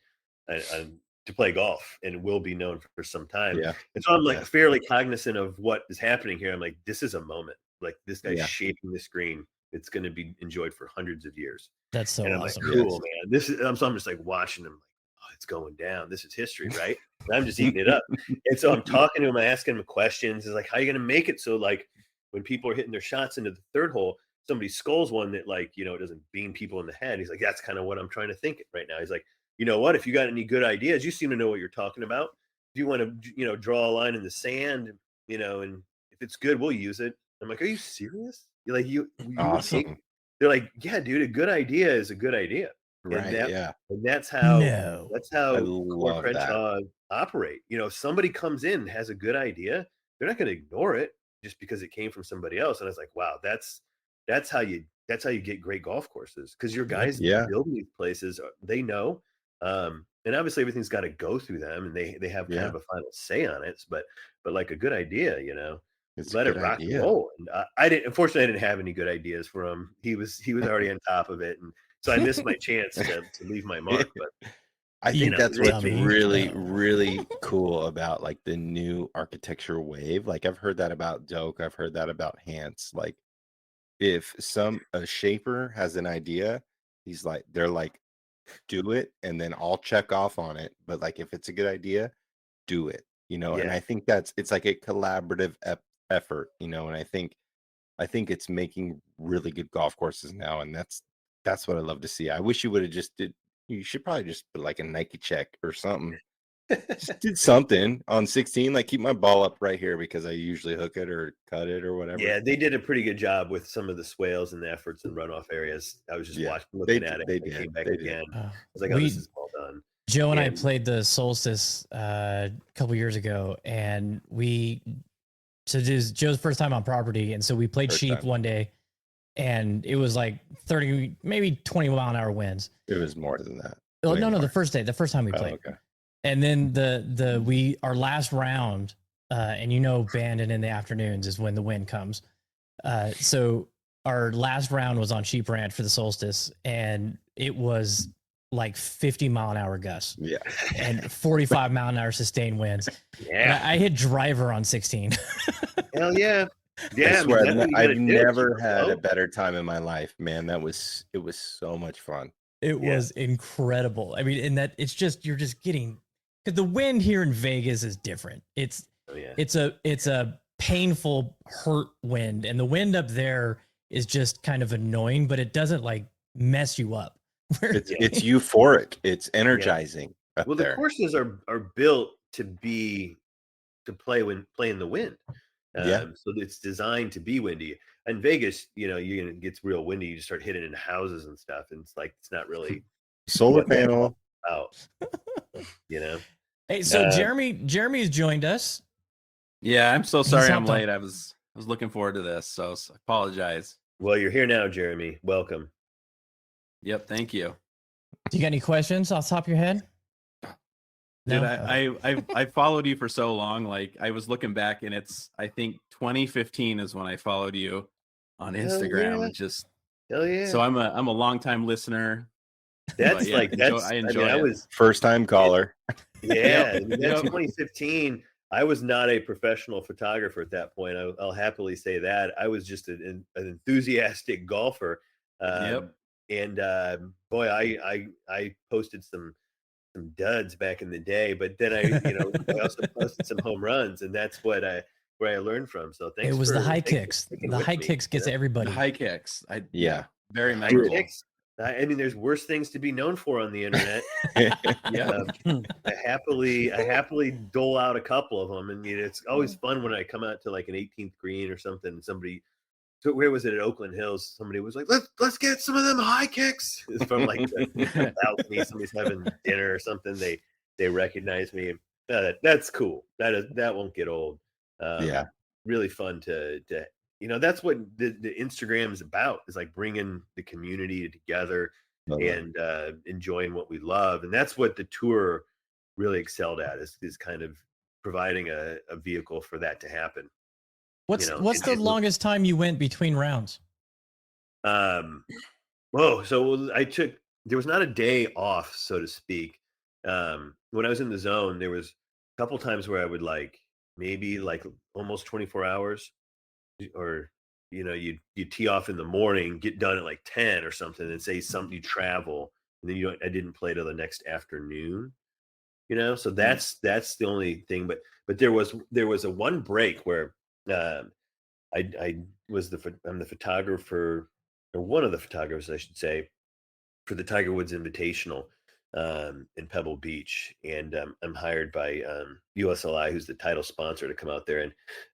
to play golf, and will be known for some time. And so I'm like fairly cognizant of what is happening here. I'm like, this is a moment. Like this guy's shaping this green. It's going to be enjoyed for hundreds of years. That's so and I'm awesome. Like, cool, man. So I'm just like watching him, like, oh, it's going down. This is history, right? And I'm just eating it up. And so I'm talking to him, I asking him questions. It's like, how are you going to make it so like when people are hitting their shots into the 3rd hole, somebody skulls one that doesn't beam people in the head. He's like, that's kind of what I'm trying to think right now. He's like, you know what? If you got any good ideas, you seem to know what you're talking about. If you want to, draw a line in the sand, and if it's good, we'll use it. I'm like, are you serious? You're like, you awesome. They're like, yeah, dude, a good idea is a good idea. Right. And that's how Cora Crenshaw operate. If somebody comes in and has a good idea, they're not going to ignore it just because it came from somebody else. And I was like, wow, that's how you get great golf courses, because your guys building these places, they know. And obviously everything's got to go through them, and they have kind of a final say on it. But like a good idea, let it rock and roll. And unfortunately, I didn't have any good ideas for him. He was already on top of it, and so I missed my chance to leave my mark. But I think that's what's really, really cool about like the new architecture wave. Like I've heard that about Doak. I've heard that about Hans. Like if a shaper has an idea, they're like, do it, and then I'll check off on it. But like if it's a good idea, do it. And I think it's like a collaborative effort, and I think it's making really good golf courses now, and that's what I love to see. I wish you would have you should probably just put like a Nike check or something. Just did something on 16, like keep my ball up right here because I usually hook it or cut it or whatever. Yeah, they did a pretty good job with some of the swales and the efforts and runoff areas. I was just looking at it. They came back again. I was like, oh, this is well done. Joe and I played the Solstice a couple years ago, and so this is Joe's first time on property, and so we played Sheep one day, and it was like 30, maybe 20 mile an hour winds. It was more than that. Oh, no, the first time we played. Okay. And then our last round, and Bandon in the afternoons is when the wind comes. So our last round was on Sheep Ranch for the Solstice, and it was like 50 mile an hour gusts. Yeah. And 45 mile an hour sustained winds. Yeah. I hit driver on 16. Hell yeah. Yeah. I swear, I've never had a better time in my life, man. It was so much fun. It was incredible. I mean, you're just getting, because the wind here in Vegas is different. It's a painful hurt wind, and the wind up there is just kind of annoying, but it doesn't like mess you up. It's euphoric. It's energizing up Well, there. the courses are built to play in the wind. So it's designed to be windy. In Vegas, it gets real windy. You just start hitting into houses and stuff, and it's like it's not really solar panel out. Hey, so Jeremy's joined us. Yeah, I'm so sorry I'm hopped on. late. I was looking forward to this, so I apologize. Well, you're here now, Jeremy. Welcome. Yep, thank you. Do you got any questions off the top of your head? Dude, No? I followed you for so long. Like I was looking back, and I think 2015 is when I followed you on Instagram. yeah. And just Hell yeah. so I'm a longtime listener. That's yeah, I enjoy I it. was first time caller. Yeah, that's 2015. I was not a professional photographer at that point. I'll happily say that. I was just an enthusiastic golfer. And boy, I posted some duds back in the day, but then I also posted some home runs, and that's where I learned from. So thanks. It was the high kicks. The high kicks gets everybody. The high kicks. High Very memorable. kicks. I mean, there's worse things to be known for on the internet. I happily dole out a couple of them, and it's always fun when I come out to like an 18th green or something. And somebody, where was it at Oakland Hills? Somebody was like, "Let's get some of them high kicks." It's from like the balcony. Somebody's having dinner or something. They recognize me. That's cool. That won't get old. Really fun to that's what the Instagram is about, is like bringing the community together and enjoying what we love. And that's what the tour really excelled at, is kind of providing a vehicle for that to happen. What's the longest time you went between rounds? So there was not a day off, so to speak. When I was in the zone, there was a couple times where I would maybe almost 24 hours, or you tee off in the morning, get done at like 10 or something, and say something, you travel, and then I didn't play till the next afternoon. So that's the only thing. But there was a one break where I'm the photographer, or one of the photographers, I should say, for the Tiger Woods Invitational in Pebble Beach, and I'm hired by USLI, who's the title sponsor, to come out there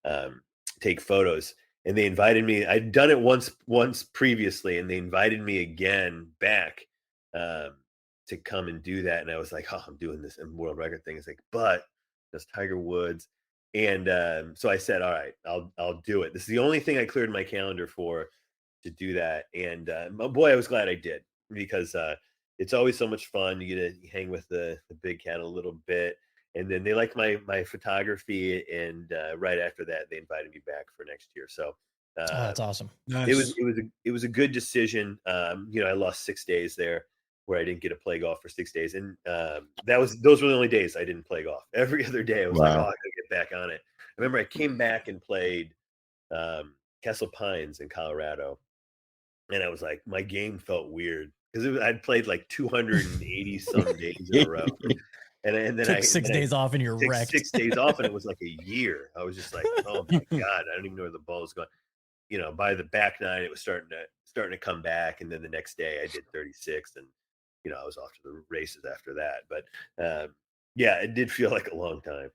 and take photos. And they invited me. I'd done it once previously, and they invited me again back to come and do that. And I was like, "Oh, I'm doing this world record thing." It's like, but that's Tiger Woods. And so I said, "All right, I'll do it." This is the only thing I cleared my calendar for, to do that. And boy, I was glad I did, because it's always so much fun. You get to hang with the big cat a little bit. And then they liked my photography, and right after that, they invited me back for next year. So that's awesome. Nice. It was a good decision. I lost 6 days there, where I didn't get to play golf for 6 days, and those were the only days I didn't play golf. Every other day, I was like, "Oh, I gotta get back on it." I remember I came back and played Castle Pines in Colorado, and I was like, my game felt weird, because I'd played like 280 some days in a row. And then took 6 days off, and you're wrecked. 6 days off, and it was like a year. I was just like, "Oh my god, I don't even know where the ball is going." By the back nine, it was starting to come back, and then the next day I did 36, and I was off to the races after that. But it did feel like a long time.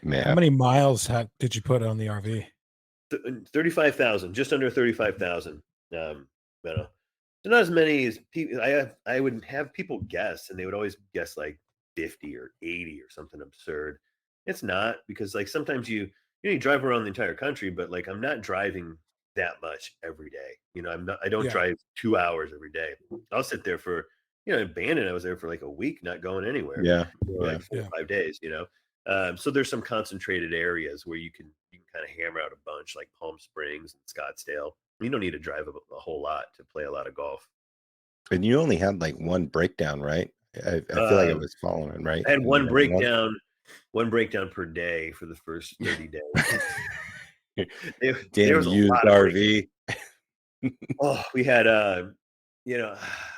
Man. How many miles did you put on the RV? 35,000, just under 35,000. So not as many as people. I would have people guess, and they would always guess like 50 or 80 or something absurd. It's not, because like sometimes you drive around the entire country, but like I'm not driving that much every day. I don't drive 2 hours every day. I'll sit there for Bandon, I was there for like a week, not going anywhere. Like 4 or 5 days. So there's some concentrated areas where you can kind of hammer out a bunch, like Palm Springs and Scottsdale. You don't need to drive a whole lot to play a lot of golf. And you only had like one breakdown, right? I feel like it was following, right? I had one breakdown per day for the first 30 days. Damn used RV. We had I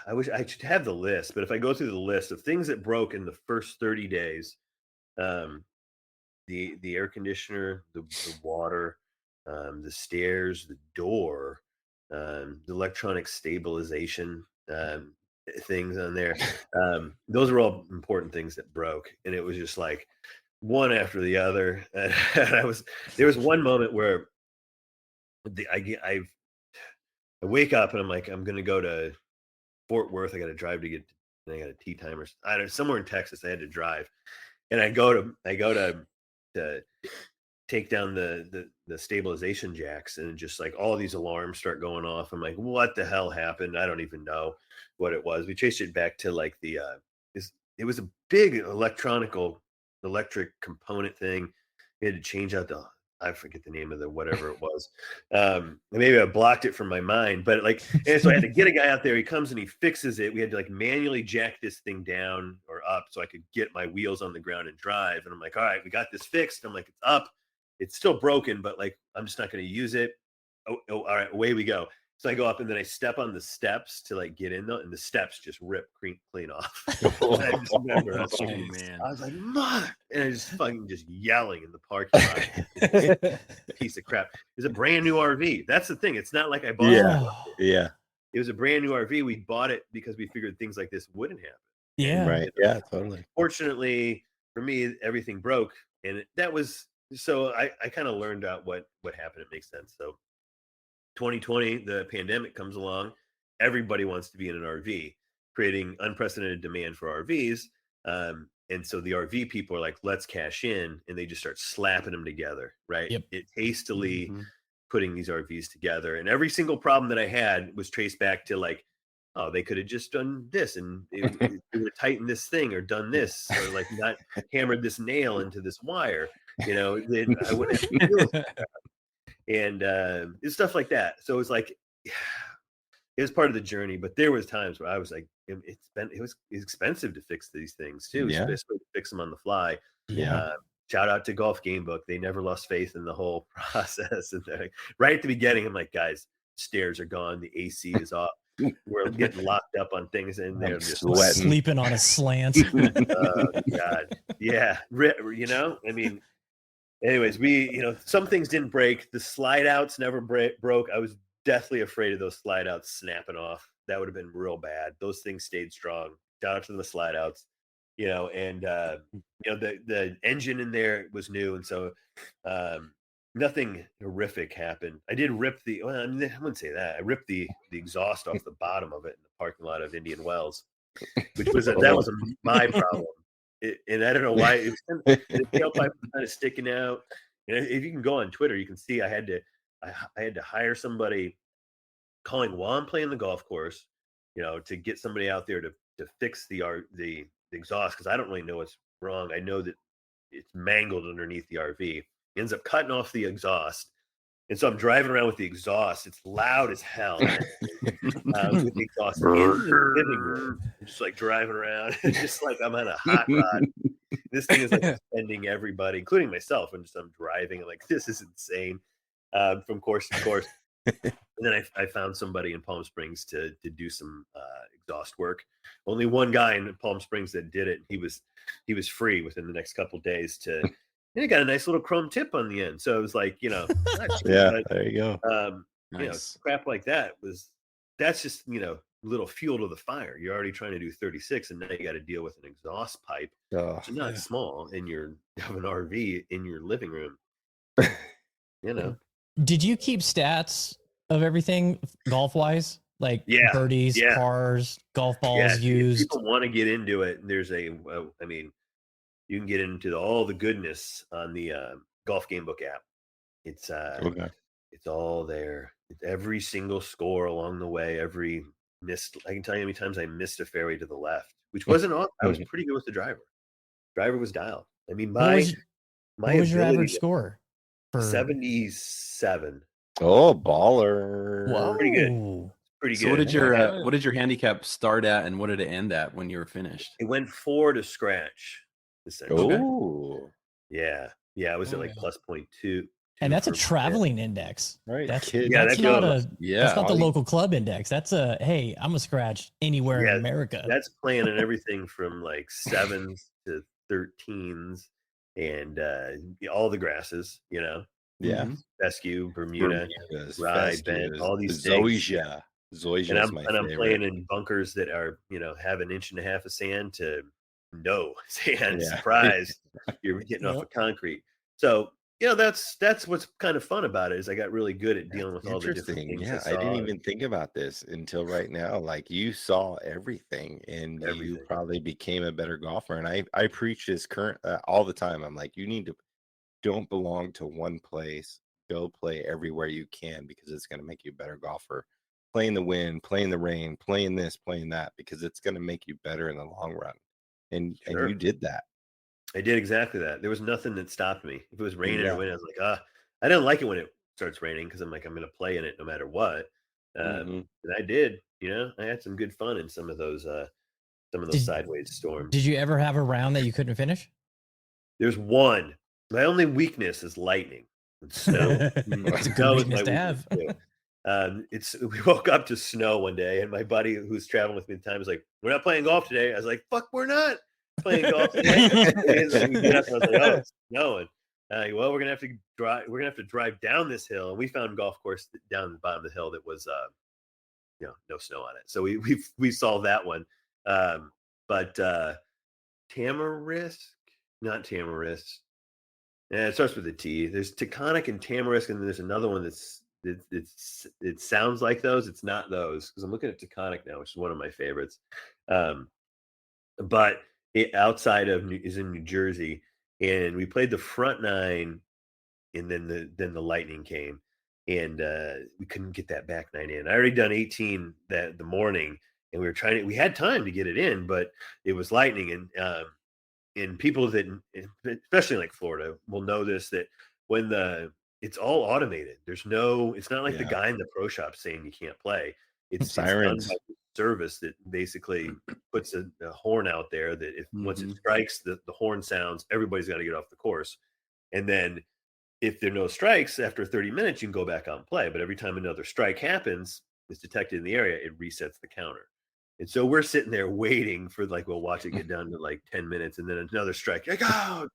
wish I should have the list, but if I go through the list of things that broke in the first 30 days, the air conditioner, the water, the stairs, the door, the electronic stabilization things on there. Those are all important things that broke, and it was just like one after the other. And there was one moment where I wake up and I'm like, I'm gonna go to Fort Worth. I got to drive to get. And I got a tea time or I don't somewhere in Texas. I had to drive, and I go to take down the stabilization jacks, and just like all these alarms start going off. I'm like, what the hell happened? I don't even know what it was. We chased it back to like it was a big electric component thing. We had to change out I forget the name of the whatever it was. Maybe I blocked it from my mind, but like, and so I had to get a guy out there. He comes and he fixes it. We had to like manually jack this thing down or up so I could get my wheels on the ground and drive. And I'm like, all right, we got this fixed. I'm like, it's up. It's still broken, but like, I'm just not going to use it. Oh, all right, away we go. So I go up and then I step on the steps to like get in, and the steps just rip clean off. I just remember, I was like, "Mother!" And I just fucking just yelling in the parking lot. Piece of crap. It's a brand new RV. That's the thing. It's not like I bought it. Yeah. It was a brand new RV. We bought it because we figured things like this wouldn't happen. Yeah. Right. Yeah. Totally. Fortunately for me, everything broke, and that was so. I kind of learned out what happened. It makes sense. So 2020, the pandemic comes along. Everybody wants to be in an RV, creating unprecedented demand for RVs. And so the RV people are like, let's cash in. And they just start slapping them together, right? Yep. It hastily putting these RVs together. And every single problem that I had was traced back to like, oh, they could have just done this and it would have tightened this thing or done this or like not hammered this nail into this wire. You know, then I wouldn't have to deal with that. And it's stuff like that. So it was like it was part of the journey, but there was times where I was like, it was expensive to fix these things too, especially to fix them on the fly. Shout out to Golf Gamebook. They never lost faith in the whole process. And like, right at the beginning, I'm like, guys, stairs are gone, the AC is off. We're getting locked up on things, and they're just sleeping on a slant. Oh God, yeah, you know, I mean. Anyways, some things didn't break. The slide outs never broke. I was deathly afraid of those slide outs snapping off. That would have been real bad. Those things stayed strong. Shout out to the slide outs, and the engine in there was new. And so nothing horrific happened. I did rip I wouldn't say that. I ripped the exhaust off the bottom of it in the parking lot of Indian Wells, which was my problem. And I don't know why the tailpipe was kind of sticking out. And if you can go on Twitter, you can see I had to hire somebody calling while I'm playing the golf course, to get somebody out there to fix the exhaust, because I don't really know what's wrong. I know that it's mangled underneath the RV. He ends up cutting off the exhaust. And so I'm driving around with the exhaust. It's loud as hell. With the exhaust in the living room. I'm just like driving around. It's just like I'm on a hot rod. This thing is like sending everybody, including myself. I'm driving. I'm like, this is insane. From course to course. And then I found somebody in Palm Springs to do some exhaust work. Only one guy in Palm Springs that did it. He was free within the next couple of days to. And it got a nice little chrome tip on the end. So it was like, not cheap, but, there you go. Nice. Crap like that's just, little fuel to the fire. You're already trying to do 36, and now you got to deal with an exhaust pipe. Which is not small, and you have an RV in your living room. Did you keep stats of everything golf wise? Like birdies, pars, golf balls used? People want to get into it. There's you can get into all the goodness on the Golf Gamebook app. It's it's all there. It's every single score along the way. I can tell you how many times I missed a fairway to the left, which wasn't all. I was pretty good with the driver. Driver was dialed. I mean, what was your average score? 77. Oh, baller! Whoa. Pretty good. Pretty good. So what did your handicap start at, and what did it end at when you were finished? It went 4 to scratch. Oh, yeah. I was at like plus 0.2. And that's a traveling index, right? That's not the local club index. That's hey, I'm a scratch anywhere in America. That's playing in everything from like 7s to 13s. and all the grasses, Yeah. Mhm. fescue, Bermuda, Bermudas, rye, bent, fescues, all these things. zoysia. And Zoysia is my I'm favorite. playing in bunkers that are, have an inch and a half of sand to no sand. Yeah. Surprise, you're getting off Yep. of concrete. So, that's what's kind of fun about it is I got really good at dealing with all the different Interesting. things I Yeah, I didn't saw. even think about this until right now. Like you saw everything, and you Everything. probably became a better golfer. And I preach this all the time. I'm like, don't belong to one place. Go play everywhere you can because it's going to make you a better golfer. Play in the wind, play in the rain, playing this, playing that, because it's going to make you better in the long run. And Sure. you did that. I did exactly that. There was nothing that stopped me. If it was raining Yeah. or windy, I was like, I didn't like it when it starts raining because I'm like, I'm going to play in it no matter what. Mhm. And I did, I had some good fun in some of those Did- sideways storms. Did you ever have a round that you couldn't finish? There's one. My only weakness is lightning and snow. It's a Snow good is my weakness to have. weakness, too. We woke up to snow one day, and my buddy who's traveling with me at the time was like, "We're not playing golf today." I was like, "Fuck, we're not playing golf today." And we get up, and I was like, "Oh, it's snowing." Well, we're gonna have to drive. We're gonna have to drive down this hill, and we found a golf course down the bottom of the hill that was, no snow on it. So we solved that one. But Tamarisk, not Tamarisk. Yeah, it starts with a T. There's Taconic and Tamarisk, and there's another one it sounds like those. It's not those because I'm looking at Taconic now, which is one of my favorites. Um, but it outside of is in New Jersey, and we played the front nine, and then the lightning came, and we couldn't get that back nine in. I already done 18 that the morning, and we had time to get it in, but it was lightning, and people that especially like Florida will know this, that when it's all automated, it's not like the Yeah. guy in the pro shop saying you can't play. It's done Sirens. by the service that basically puts a horn out there that if once it Mhm. strikes, the horn sounds, everybody's got to get off the course. And then if there are no strikes after 30 minutes, you can go back out and play. But every time another strike happens, it's detected in the area, it resets the counter. And so we're sitting there waiting for we'll watch it get down to like 10 minutes and then another strike. Like, oh,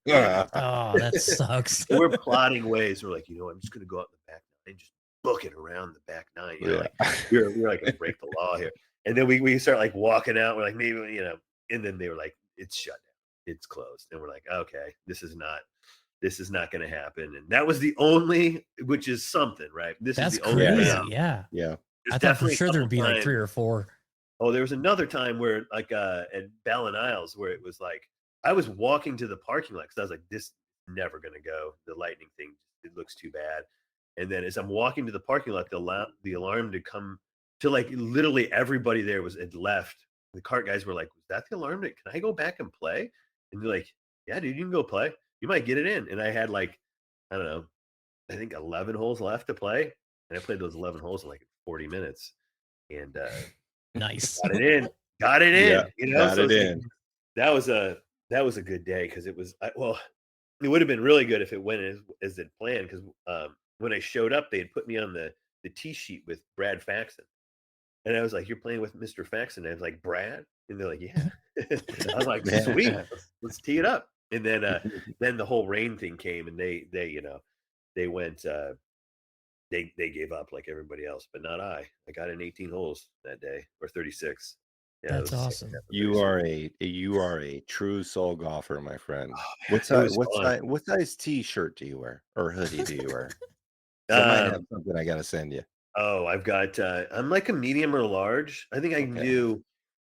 Oh, that sucks. we're plotting ways. We're like, I'm just going to go out in the back nine, just book it around the back nine. Like we're like going to break the law here. And then we start like walking out. We're like, maybe, and then they were like, it's shut down. It's closed. And we're like, okay, this is not going to happen. And that was the only, which is something, right? That's is the only crazy. round. Yeah. Yeah. There's I thought for definitely a sure there would couple be like times- 3 or 4. Oh, there was another time where at Ballin Isles where it was like I was walking to the parking lot because I was like, this is never going to go. The lightning thing, it looks too bad. And then as I'm walking to the parking lot, the alarm to come to like literally everybody there had left. The cart guys were like, was that the alarm? Can I go back and play? And they're like, yeah, dude, you can go play. You might get it in. And I had like, I don't know, I think 11 holes left to play. And I played those 11 holes in like 40 minutes. And Nice. got it in. Got it in. Yeah, got so it it's in. That was a good day because it was it would have been really good if it went as it planned because when I showed up they had put me on the tee sheet with Brad Faxon, and I was like, "You're playing with Mr. Faxon?" And I was like, "Brad," and they're like, "Yeah." I was like, Yeah. "Sweet, let's tee it up." And then the whole rain thing came, and they went. They gave up like everybody else, but not I. I got in 18 holes that day, or 36. Yeah, That's awesome. You are a true soul golfer, my friend. man, What size t-shirt do you wear or hoodie do you wear? I might have something I gotta send you. Oh, I've got. I'm like a medium or large. I think I can Okay. do.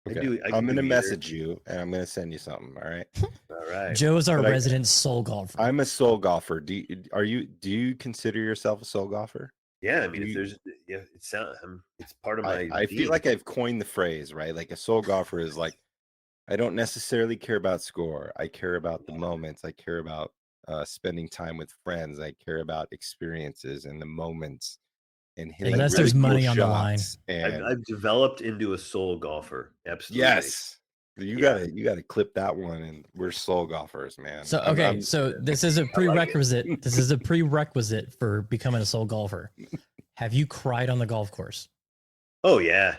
Okay. I'm gonna message you and I'm gonna send you something. All right. All right. Joe's our But resident soul golfer. I'm a soul golfer. Do you consider yourself a soul golfer? Yeah, I mean, if there's, it's part of my. I feel like I've coined the phrase, right? Like a soul golfer is like, I don't necessarily care about score. I care about the moments. I care about spending time with friends. I care about experiences and the moments and hitting Unless really there's cool money on the shots. line. And I've developed into a soul golfer. Absolutely. yes, you gotta clip that one, and we're soul golfers, man. So okay, so this is a prerequisite. This is a prerequisite for becoming a soul golfer. Have you cried on the golf course? Oh yeah.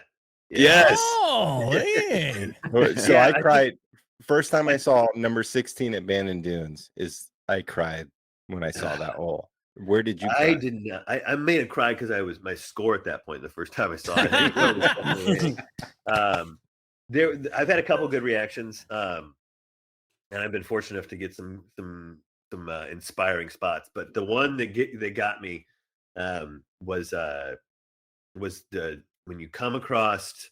Yes. Oh, hey. So Yeah, I cried first time I saw number 16 at Bandon Dunes is I cried when I saw that hole. Where did you I cry? did not. I made it cry because I was my score at that point the first time I saw it. I didn't know it was second inning. I've had a couple good reactions, and I've been fortunate enough to get some inspiring spots. But the one that got me was the when you come across,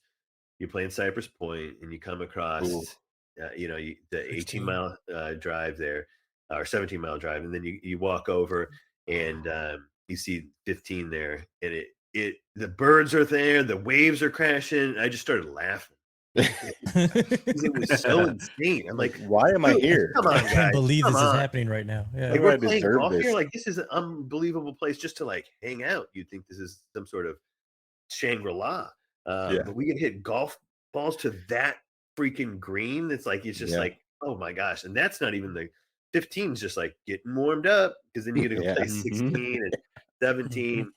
you're playing Cypress Point, and you come across, Ooh. the 16. 18-mile drive there, or 17-mile drive, and then you walk over and you see 15 there, and the birds are there, the waves are crashing. I just started laughing. It was so insane. I'm like, why am I dude, here? come on, I guys, can't believe come this is on. happening right now. Yeah. Like, do we're I playing deserve golf this? here. Like, this is an unbelievable place just to like hang out. You'd think this is some sort of Shangri-La, Yeah. but we can hit golf balls to that freaking green. It's just Yeah. like, oh my gosh. And that's not even the 15 is just like getting warmed up, because then you gotta go Yeah. play 16 and 17.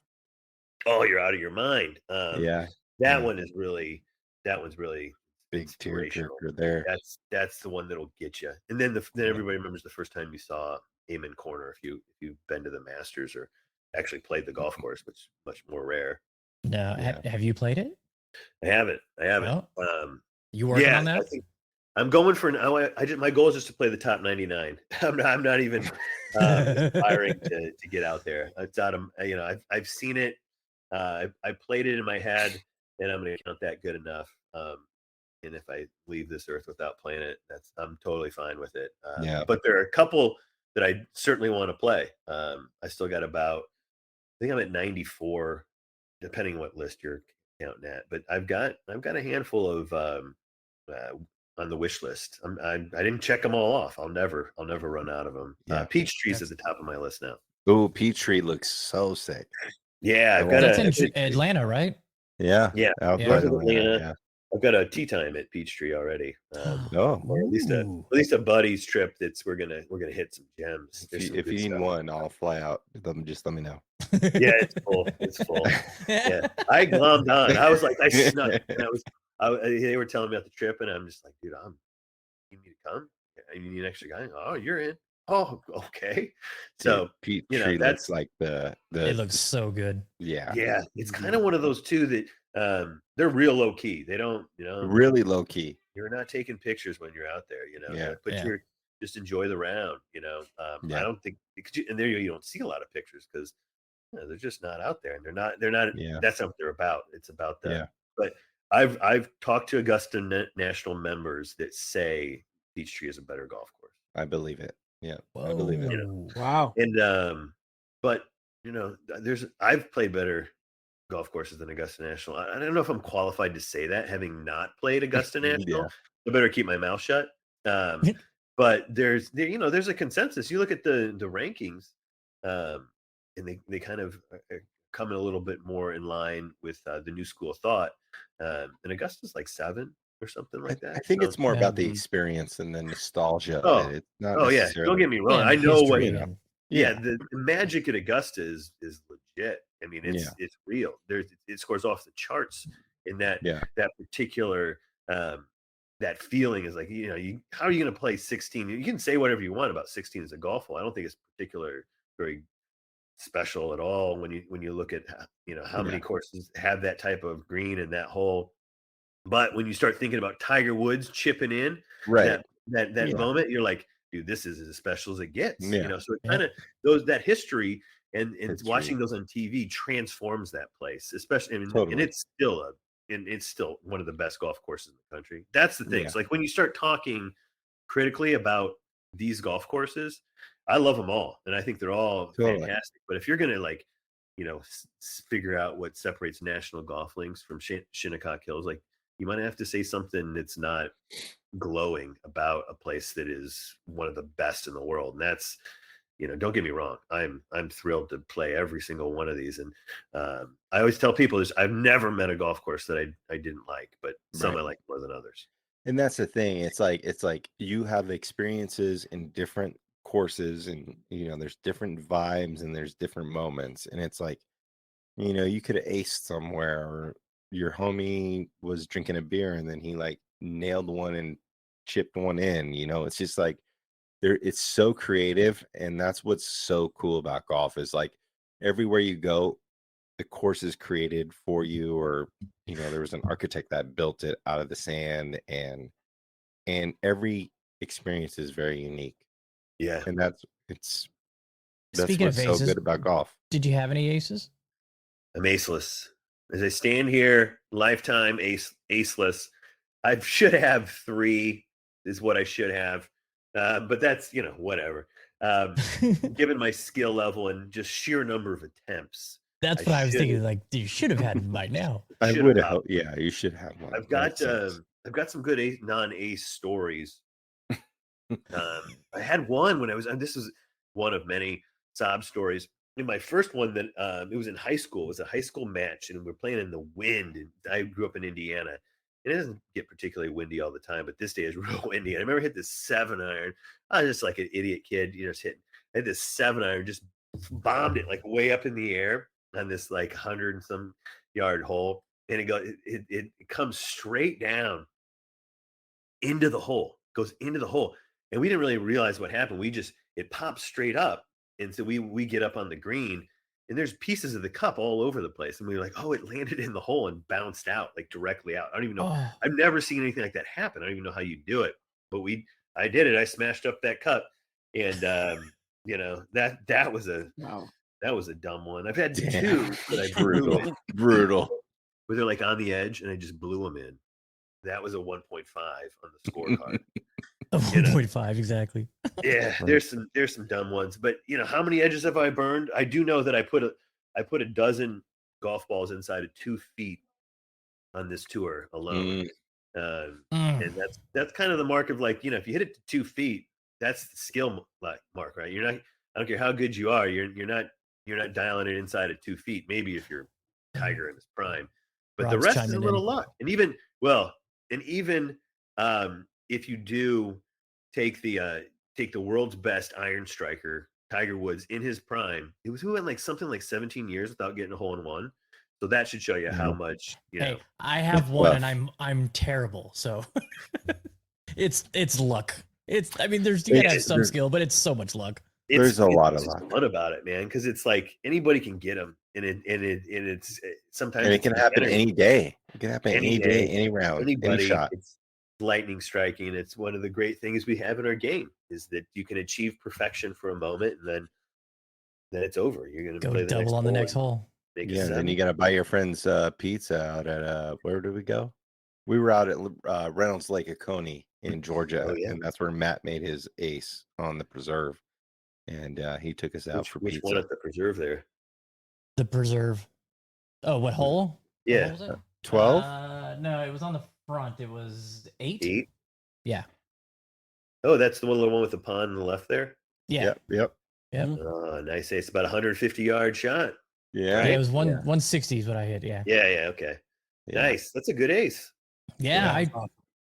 Oh, you're out of your mind. Yeah. That Yeah. one's really Big inspirational. tearjerker there. That's the one that'll get you. And then everybody remembers the first time you saw Amen Corner, if you've been to the Masters or actually played the golf course, which is much more rare. No, Yeah. have you played it? I haven't. Oh. You working on that? I think I'm going for my goal is just to play the top 99. I'm not even aspiring to get out there. It's out of, I've seen it. I played it in my head, and I'm going to count that good enough. And if I leave this earth without playing it, I'm totally fine with it. Yeah. But there are a couple that I certainly want to play. I still got I think I'm at 94, depending what list you're counting at. But I've got a handful of on the wish list. I didn't check them all off. I'll never run out of them. Yeah. Peachtree's at the top of my list now. Oh, Peachtree looks so sick. Yeah, I've got That's in Atlanta, right? Yeah. Yeah, Out Yeah. by north of Atlanta, Atlanta. yeah. I've got a tea time at Peachtree already. Oh, Or at least a buddy's trip. We're gonna hit some gems. if you need one, I'll fly out. Just let me know. Yeah, it's full. It's full. Yeah, I glommed on. I was like, I snuck. And they were telling me about the trip, and I'm just like, dude, you need to come. You need an extra guy. Oh, you're in. Oh, okay. So Peachtree looks like the. It looks so good. Yeah. Yeah, it's kind of one of those too that they're real low key. They don't, really low key. You're not taking pictures when you're out there, Yeah. but you're just enjoy the round, I don't think, and there you don't see a lot of pictures because they're just not out there, and they're not, that's not what they're about. It's about them. Yeah. But I've talked to Augusta National members that say Peachtree is a better golf course. I believe it. Yeah. Whoa. I believe it. Wow. And but I've played better golf courses than Augusta National. I don't know if I'm qualified to say that, having not played Augusta National. I better keep my mouth shut. But there's a consensus. You look at the rankings, and they kind of come a little bit more in line with the new school of thought. And Augusta's like 7 or something like that. I think it's more about the experience and the nostalgia. Oh, it's not yeah. Don't get me wrong. I know what. The magic at Augusta is legit. I mean, it's real. It scores off the charts in that particular that feeling is like, how are you going to play 16? You can say whatever you want about 16 as a golf hole. I don't think it's very special at all when you look at how many courses have that type of green in that hole. But when you start thinking about Tiger Woods chipping in, right, that moment, you're like, dude, this is as special as it gets. Yeah. So it kind of that history and watching those on TV transforms that place, especially. And it's still one of the best golf courses in the country. That's the thing. It's like when you start talking critically about these golf courses, I love them all, and I think they're all fantastic. But if you're gonna figure out what separates National Golf Links from Shinnecock Hills, like, you might have to say something that's not glowing about a place that is one of the best in the world. And that's, don't get me wrong, I'm thrilled to play every single one of these. And I always tell people I've never met a golf course that I didn't like, but some I like more than others. And that's the thing. It's like you have experiences in different courses, and there's different vibes and there's different moments. And it's like, you could have aced somewhere, or your homie was drinking a beer and then he like nailed one and chipped one in. It's just like it's so creative, and that's what's so cool about golf is like everywhere you go, the course is created for you, or there was an architect that built it out of the sand, and every experience is very unique. Yeah. And that's Speaking what's of so aces, good about golf. did you have any aces? I'm aceless. As I stand here, lifetime aceless. I should have 3 is what I should have. But that's, whatever. Given my skill level and just sheer number of attempts. That's what I was thinking. Like, you should have had by now. I would have. Yeah, you should have one. I've got some good non-ace stories. I had one when I was, and this is one of many sob stories. In my first one that it was in high school. It was a high school match, and we were playing in the wind. And I grew up in Indiana. It doesn't get particularly windy all the time, but this day is real windy. And I remember hit this 7-iron. I was just like an idiot kid, just hitting. I had this 7-iron, just bombed it like way up in the air on this like 100 and some yard hole, and it comes straight down into the hole, goes into the hole, and we didn't really realize what happened. It popped straight up, and so we get up on the green, and there's pieces of the cup all over the place, and we were like, oh, it landed in the hole and bounced out like directly out. I don't even know. Oh. I've never seen anything like that happen. I don't even know how you do it, but I did it. I smashed up that cup, and that was a that was a dumb one. I've had 2 that I brutal, where they're like on the edge, and I just blew them in. That was a 1.5 on the scorecard. 1.5 exactly. Yeah, there's some dumb ones, but how many edges have I burned? I do know that I put a dozen golf balls inside of 2 feet on this tour alone, and that's kind of the mark of like if you hit it to 2 feet, that's the skill mark, right? You're not. I don't care how good you are. You're not dialing it inside of 2 feet. Maybe if you're Tiger in his prime, but Rob's the rest is a chiming little in. luck. And even if you do take the world's best iron striker, Tiger Woods, in his prime, who went like something like 17 years without getting a hole in one. So that should show you how much. Hey, I have one, and I'm terrible. So it's luck. I mean, you gotta have some skill, but it's so much luck. There's a lot of luck. Fun about it, man, because it's like anybody can get them, and it's sometimes it can happen any day. It can happen any day, any round, anybody, any shot. It's lightning striking. It's one of the great things we have in our game is that you can achieve perfection for a moment, and then it's over. You're going to play the double on the next hole. Yeah, then you got to buy your friends pizza out at where did we go? We were out at Reynolds Lake at Koenig in Georgia, and that's where Matt made his ace on the preserve. And he took us out for pizza. Which one at the preserve there? The preserve. Oh, what hole? Yeah. What hole was it? 12? No, it was on the front. It was 8. 8? Yeah. Oh, that's the one with the pond on the left there? Yeah. Yep. Oh, nice ace. About 150-yard shot. Yeah. Right? It was 160 is what I hit. Yeah. Yeah. Okay. Yeah. Nice. That's a good ace. Yeah.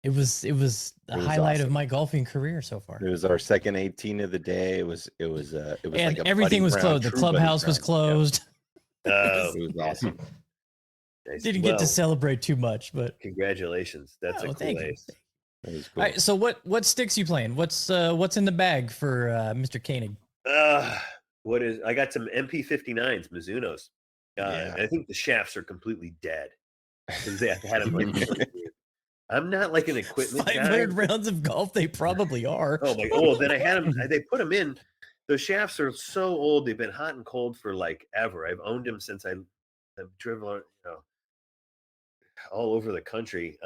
It was the highlight of my golfing career so far. It was our second 18 of the day. It was and like a everything was closed. The clubhouse was closed. Oh, it was awesome. Nice. Didn't get to celebrate too much, but congratulations. That's a cool ace. That was cool. All right, so what sticks you playing? What's in the bag for Mr. Koenig? I got some MP59s, Mizunos. I think the shafts are completely dead because they had them like. I'm not like an equipment 500 guy. rounds of golf, they probably are. Oh my! Oh, then I had them. They put them in. The shafts are so old; they've been hot and cold for like ever. I've owned them since I've driven, all over the country,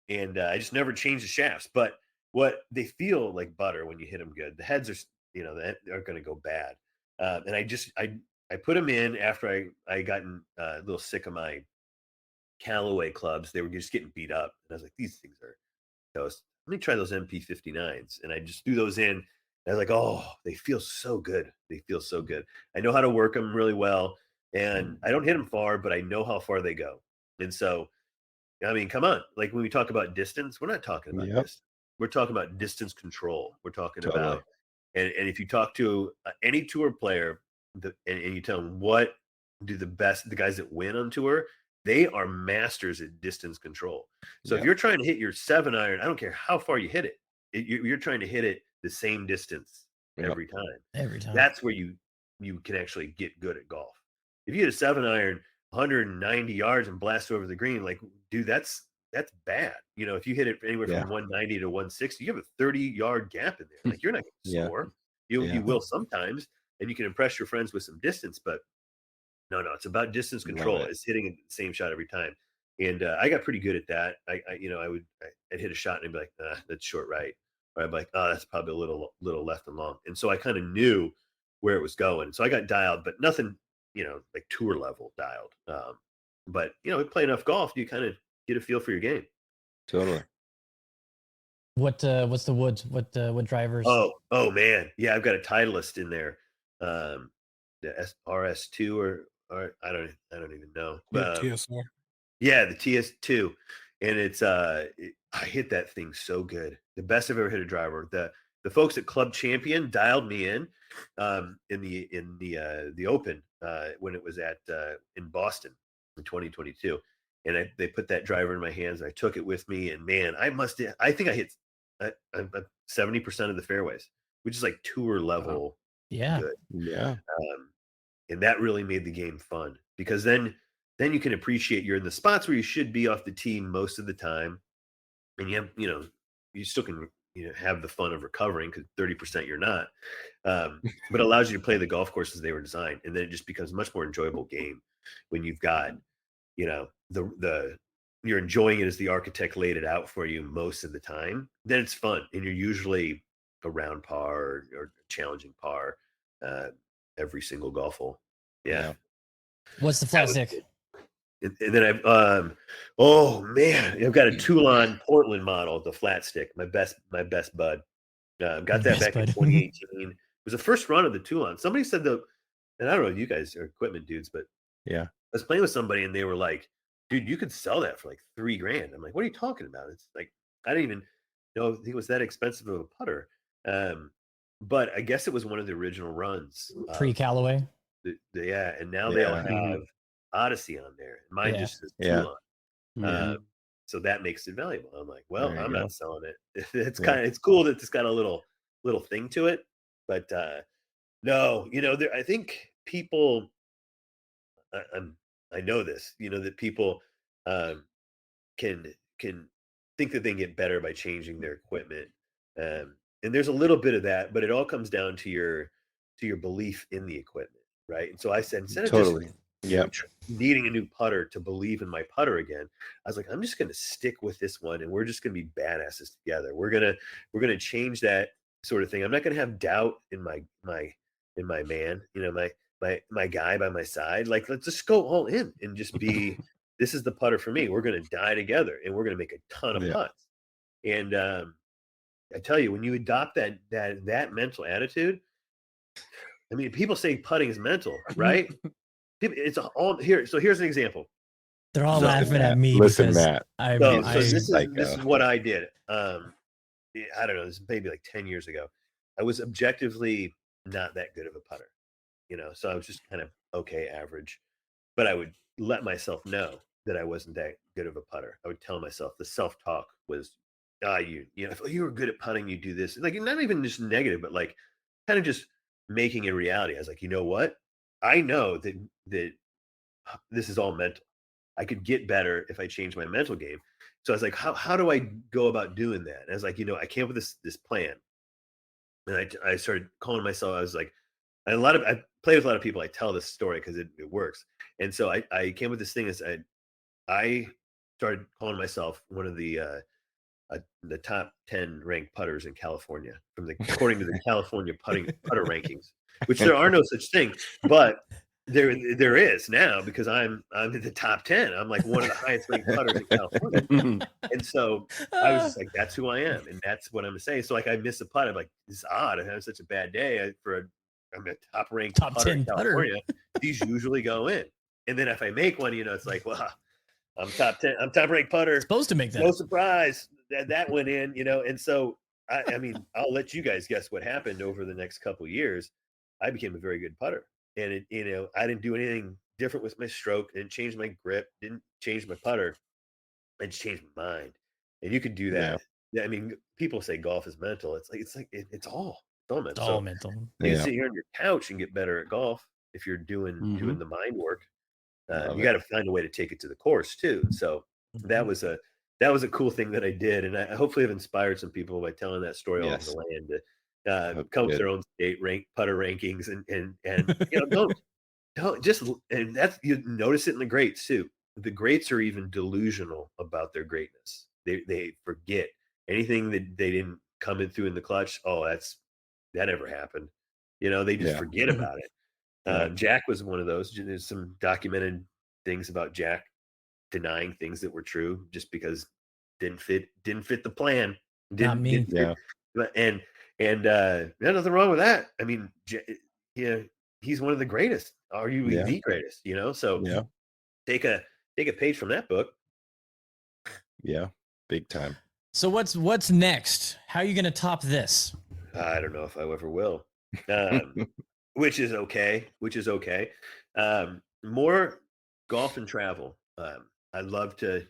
and I just never changed the shafts. But what they feel like butter when you hit them good. The heads are, are going to go bad. And I put them in after I gotten a little sick of my Callaway clubs. They were just getting beat up, and I was like, these things are toast. Let me try those MP59s, and I just threw those in. And I was like, oh, they feel so good. They feel so good. I know how to work them really well, and I don't hit them far, but I know how far they go. And so, I mean, come on. Like when we talk about distance, we're not talking about distance. We're talking about distance control. We're talking about, and if you talk to any tour player, and you tell them what do the guys that win on tour, they are masters at distance control. So if you're trying to hit your 7-iron, I don't care how far you hit it. You're trying to hit it the same distance Yep. every time. Every time. That's where you can actually get good at golf. If you hit a 7-iron 190 yards and blast over the green, like, dude, that's bad. You know, if you hit it anywhere Yeah. from 190 to 160, you have a 30-yard gap in there. Like, you're not going to Yeah. score. You Yeah. will sometimes, and you can impress your friends with some distance, but no, it's about distance control. it. It's hitting the same shot every time. And I got pretty good at that. I'd hit a shot and I'd be like, that's short right. Or I'd be like, oh, that's probably a little left and long. And so I kind of knew where it was going. So I got dialed, but nothing, like tour level dialed. But we play enough golf, you kind of get a feel for your game. Totally. What's the woods? What drivers? Oh man. Yeah, I've got a Titleist in there. The RS2 or I don't even know. TSR. Yeah, the TS2, and it's I hit that thing so good. The best I've ever hit a driver. The folks at Club Champion dialed me in the Open when it was at in Boston in 2022, and they put that driver in my hands. I took it with me, and man, I think I hit 70% of the fairways, which is like tour level. Yeah. Good. Yeah. And that really made the game fun, because then you can appreciate you're in the spots where you should be off the tee most of the time, and you still can have the fun of recovering, because 30% you're not, but allows you to play the golf courses they were designed, and then it just becomes a much more enjoyable game when you've got you're enjoying it as the architect laid it out for you most of the time. Then it's fun, and you're usually around par or challenging par every single golf hole. Yeah. What's the flat stick? And then I've oh man, I've got a Toulon Portland model, the flat stick, my best bud. Got that back in 2018. It was the first run of the Toulon. Somebody said and I don't know if you guys are equipment dudes, but yeah, I was playing with somebody and they were like, dude, you could sell that for like $3,000. I'm like, what are you talking about? It's like, I didn't even know it was that expensive of a putter. But I guess it was one of the original runs. Pre-Callaway. Yeah, and now they all have Odyssey on there. Mine just says Toulon. So that makes it valuable. I'm like, well, I'm not selling it. It's cool that it's got a little thing to it, but no, I think people. I know this. That people can think that they can get better by changing their equipment, and there's a little bit of that, but it all comes down to your belief in the equipment, right? And so I said, instead of just needing a new putter to believe in my putter again, I was like, I'm just going to stick with this one, and we're just going to be badasses together. We're gonna change that sort of thing. I'm not going to have doubt in my man, my guy by my side. Like, let's just go all in and just be. This is the putter for me. We're going to die together, and we're going to make a ton of putts. And I tell you, when you adopt that mental attitude, I mean, people say putting is mental, right? It's all here. So here's an example. They're all laughing at me. Listen, because Matt. This is what I did. I don't know. This is maybe like 10 years ago. I was objectively not that good of a putter, so I was just kind of okay, average. But I would let myself know that I wasn't that good of a putter. I would tell myself, the self-talk was, if you were good at putting, you do this. Like, not even just negative, but like kind of just making it a reality. I was like, you know what? I know that this is all mental. I could get better if I change my mental game. So I was like, how do I go about doing that? And I was like, I came up with this plan. And I started calling myself, I was like, I play with a lot of people. I tell this story because it works. And so I came with this thing as I started calling myself one of the top 10 ranked putters in California according to the California putter rankings, which there are no such thing, but there is now, because I'm in the top 10. I'm like one of the highest ranked putters in California. And so I was just like, that's who I am, and that's what I'm gonna say. So like, I miss a putt, I'm like, this is odd. I have such a bad day I'm a top ranked putter in California. These usually go in. And then if I make one, it's like, well, I'm top 10. I'm top ranked putter. Supposed to make that. No surprise that went in, And so I mean, I'll let you guys guess what happened over the next couple of years. I became a very good putter, and I didn't do anything different with my stroke. Didn't change my grip. Didn't change my putter. I just changed my mind. And you can do that Yeah, I mean, people say golf is mental. It's all mental. It's all So mental. you can Yeah. sit here on your couch and get better at golf if you're doing Mhm. the mind work. Love You it. got to find a way to take it to the course too. So that Mhm. was a cool thing that I did, and I hopefully have inspired some people by telling that story all over the Yes. land to Hope come you up with did. their own state putter rankings, and don't just and that's you notice it in the greats too. The greats are even delusional about their greatness. They forget anything that they didn't come in through in the clutch. Oh, that never happened. They just Yeah. forget about it. Yeah. Jack was one of those. There's some documented things about Jack denying things that were true just because didn't fit the plan. Not me. Didn't fit. Yeah. And there's nothing wrong with that. I mean, yeah, he's one of the greatest, arguably Yeah. the greatest. So Yeah. take a page from that book. Yeah. Big time. So what's next? How are you going to top this? I don't know if I ever will. Which is okay. More golf and travel. I'd love to,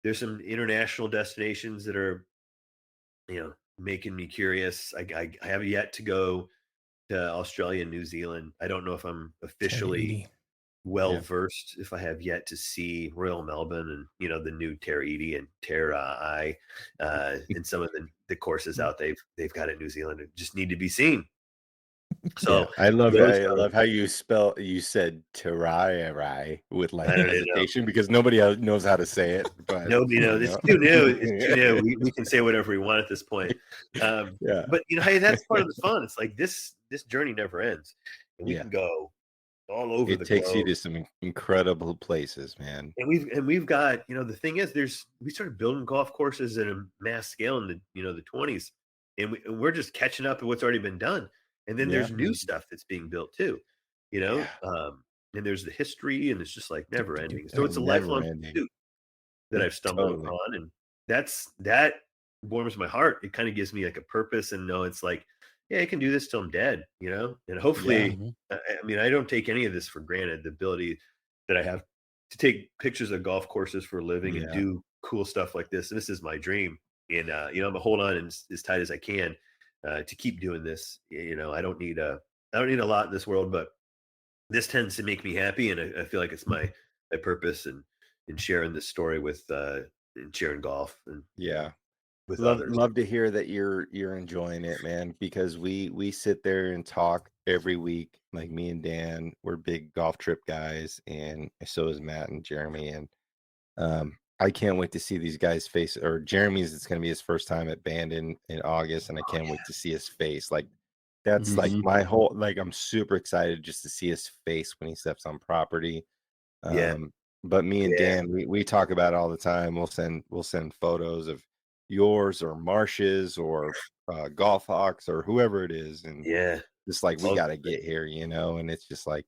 there's some international destinations that are, making me curious. I have yet to go to Australia and New Zealand. I don't know if I'm officially 1080. well Yeah. versed, if I have yet to see Royal Melbourne and, the new Terra and Terra and some of the courses out they've got in New Zealand that just need to be seen. So Yeah. I love those how you said Terai with like I don't even know. hesitation because nobody else knows how to say it. But Nobody knows. It's too new. It's too new. We can say whatever we want at this point. Yeah. But hey, that's part of the fun. It's like this journey never ends, and we Yeah. can go all over the It takes you globe. to some incredible places, man. And we've got, the thing is, we started building golf courses at a mass scale in the 20s, and we're just catching up to what's already been done. And then Yeah. there's new stuff that's being built too, Yeah. and there's the history, and it's just like never ending. So it's a Never lifelong ending. pursuit that I've stumbled Totally. upon, and that warms my heart. It kind of gives me like a purpose, and it's like, yeah, I can do this till I'm dead, and hopefully, I mean, I don't take any of this for granted. The ability that I have to take pictures of golf courses for a living and Yeah. do cool stuff like this. And this is my dream, and I'm gonna hold on as tight as I can to keep doing this. I don't need a lot in this world, but this tends to make me happy, and I feel like it's my purpose and sharing this story with and sharing golf and Yeah. with Love others. love to hear that you're enjoying it, man, because we sit there and talk every week. Like me and Dan, we're big golf trip guys, and so is Matt and Jeremy. And I can't wait to see these guys face, or Jeremy's, it's gonna be his first time at Bandon in August, and I can't wait to see his face. Like that's like Mhm. my whole, like I'm super excited just to see his face when he steps on property. Yeah. But me and Yeah. Dan, we talk about it all the time. We'll send photos of yours or Marsh's or Golf Hawks or whoever it is, and Yeah. just like we Well, got to get here, and it's just like